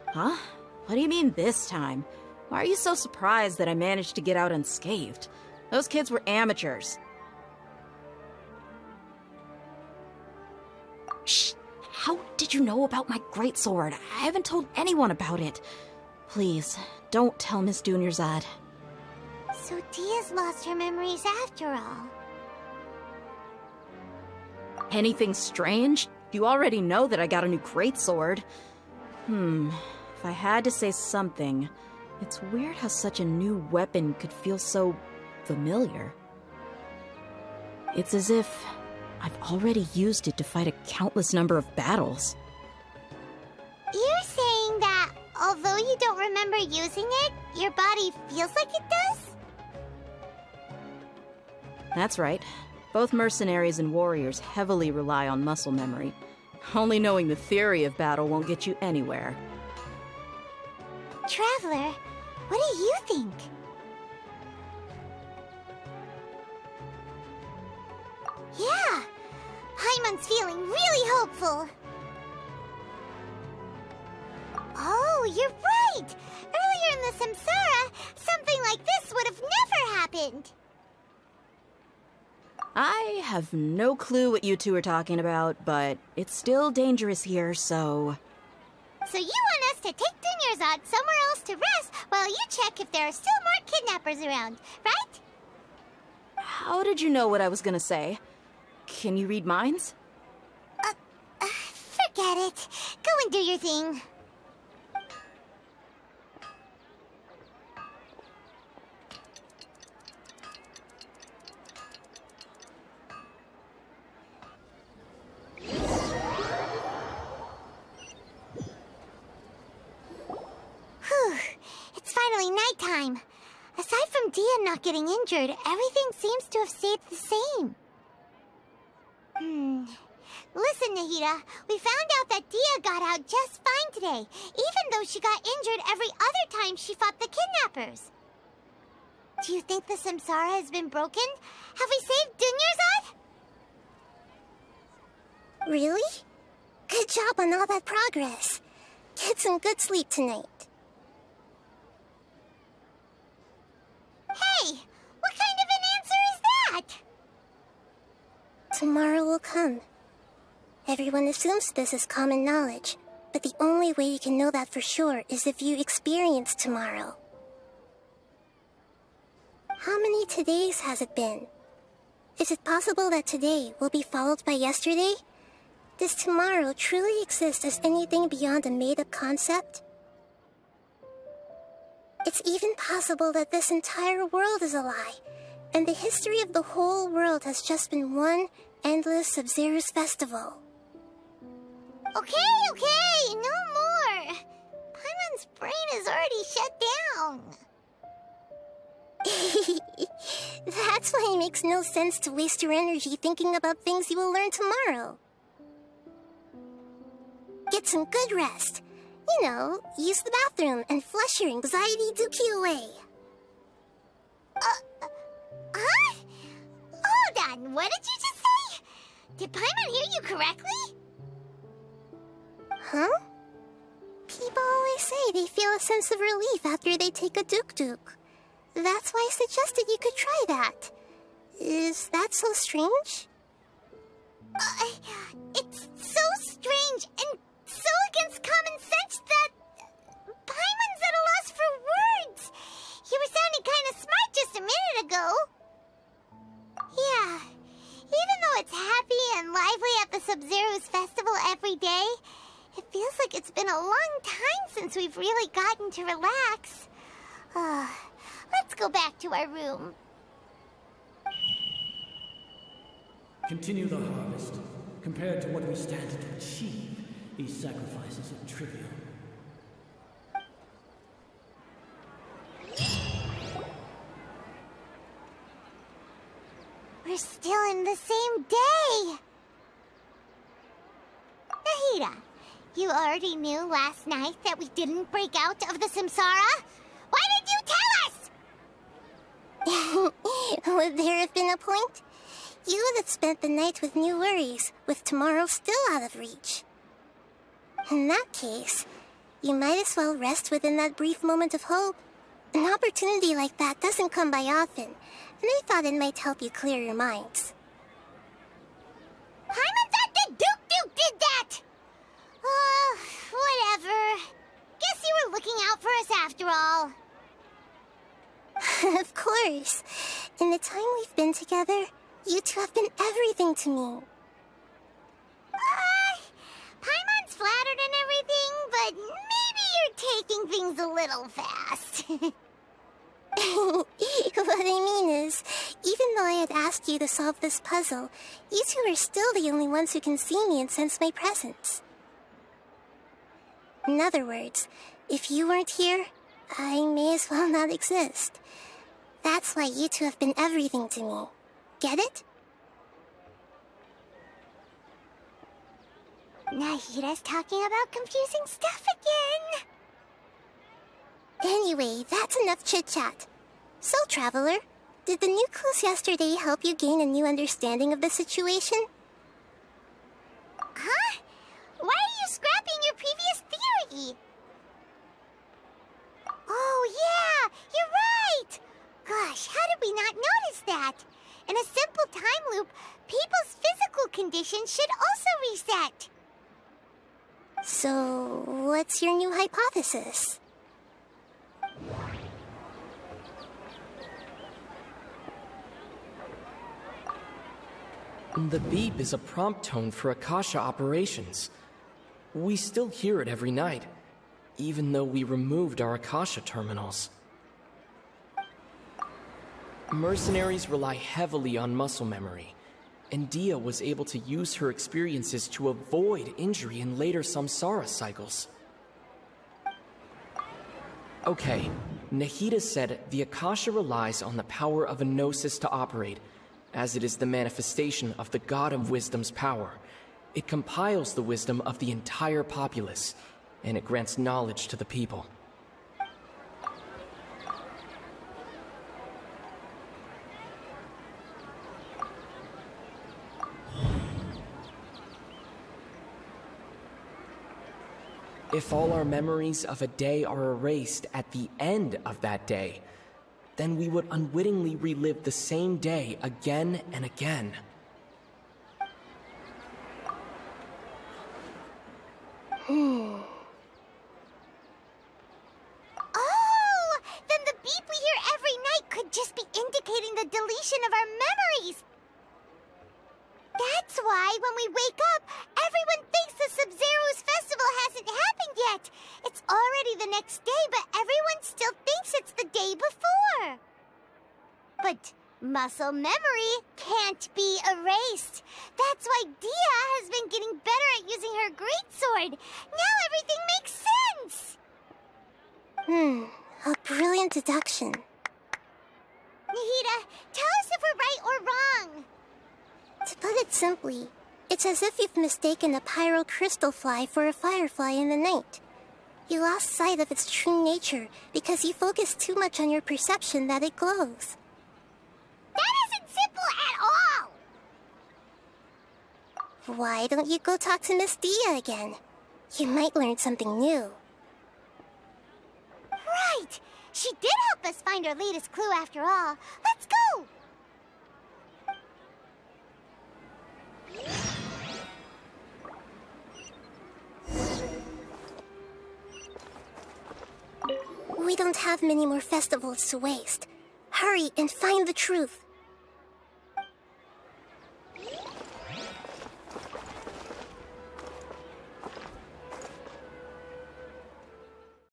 Huh? What do you mean this time? Why are you so surprised that I managed to get out unscathed? Those kids were amateurs. Shh! How did you know about my greatsword? I haven't told anyone about it. Please, don't tell Miss Dunyarzad. So Dia's lost her memories after all. Anything strange? You already know that I got a new greatsword. If I had to say something, it's weird how such a new weapon could feel so familiar. It's as if I've already used it to fight a countless number of battles. You're saying that although you don't remember using it, your body feels like it does? That's right. Both mercenaries and warriors heavily rely on muscle memory. Only knowing the theory of battle won't get you anywhere. Traveler, what do you think? Yeah, Paimon's feeling really hopeful. Oh, you're right! Earlier in the Samsara, something like this would have never happened. I have no clue what you two are talking about, but it's still dangerous here, so... So you want us to take Dunyarzad somewhere else to rest while you check if there are still more kidnappers around, right? How did you know what I was gonna say? Can you read minds? Forget it. Go and do your thing. It's finally nighttime. Aside from Dia not getting injured, everything seems to have stayed the same. Listen, Nahida, we found out that Dia got out just fine today, even though she got injured every other time she fought the kidnappers. Do you think the Samsara has been broken? Have we saved Dunyarzad? Really? Good job on all that progress. Get some good sleep tonight. Hey, what kind of an answer is that? Tomorrow will come. Everyone assumes this is common knowledge, but the only way you can know that for sure is if you experience tomorrow. How many todays has it been? Is it possible that today will be followed by yesterday? Does tomorrow truly exist as anything beyond a made-up concept? It's even possible that this entire world is a lie, and the history of the whole world has just been one endless Sub-Zero's festival. Okay, no more. Paimon's brain is already shut down. That's why it makes no sense to waste your energy thinking about things you will learn tomorrow. Get some good rest. You know, use the bathroom and flush your anxiety dookie away. Huh? Hold on, what did you just say? Did Paimon hear you correctly? Huh? People always say they feel a sense of relief after they take a duk-duk. That's why I suggested you could try that. Is that so strange? It's so strange and so against common sense that Paimon's at a loss for words. You were sounding kind of smart just a minute ago. Yeah, even though it's happy and lively at the Sub-Zero's festival every day, it feels like it's been a long time since we've really gotten to relax. Let's go back to our room. Continue the harvest. Compared to what we stand to achieve, these sacrifices are trivial. We're still in the same day. Nahida, you already knew last night that we didn't break out of the Samsara? Why did you tell us? Would there have been a point? You would have spent the night with new worries, with tomorrow still out of reach. In that case, you might as well rest within that brief moment of hope. An opportunity like that doesn't come by often, and I thought it might help you clear your minds. Paimon thought the Duke did Of course. In the time we've been together, you two have been everything to me. Paimon's flattered and everything, but maybe you're taking things a little fast. What I mean is, even though I had asked you to solve this puzzle, you two are still the only ones who can see me and sense my presence. In other words, if you weren't here, I may as well not exist. That's why you two have been everything to me. Get it? Nahira's talking about confusing stuff again. Anyway, that's enough chit-chat. So, Traveler, did the new clues yesterday help you gain a new understanding of the situation? Huh? Why are you scrapping your previous theory? Oh, yeah, you're right! Gosh, how did we not notice that? In a simple time loop, people's physical condition should also reset. So, what's your new hypothesis? The beep is a prompt tone for Akasha operations. We still hear it every night, even though we removed our Akasha terminals. Mercenaries rely heavily on muscle memory, and Dia was able to use her experiences to avoid injury in later samsara cycles. Okay, Nahida said the Akasha relies on the power of a gnosis to operate, as it is the manifestation of the God of Wisdom's power. It compiles the wisdom of the entire populace, and it grants knowledge to the people. If all our memories of a day are erased at the end of that day, then we would unwittingly relive the same day again and again. Oh! Then the beep we hear every night could just be indicating the deletion of our memories! That's why when we wake up, everyone thinks the Sub-Zero's festival hasn't happened yet! It's already the next day, but everyone still thinks it's the day before! But muscle memory can't be erased. That's why Dia has been getting better at using her greatsword. Now everything makes sense! A brilliant deduction. Nahida, tell us if we're right or wrong. To put it simply, it's as if you've mistaken a pyro crystal fly for a firefly in the night. You lost sight of its true nature because you focused too much on your perception that it glows. That isn't simple at all! Why don't you go talk to Miss Dia again? You might learn something new. Right! She did help us find our latest clue after all. Let's go! We don't have many more festivals to waste. Hurry and find the truth.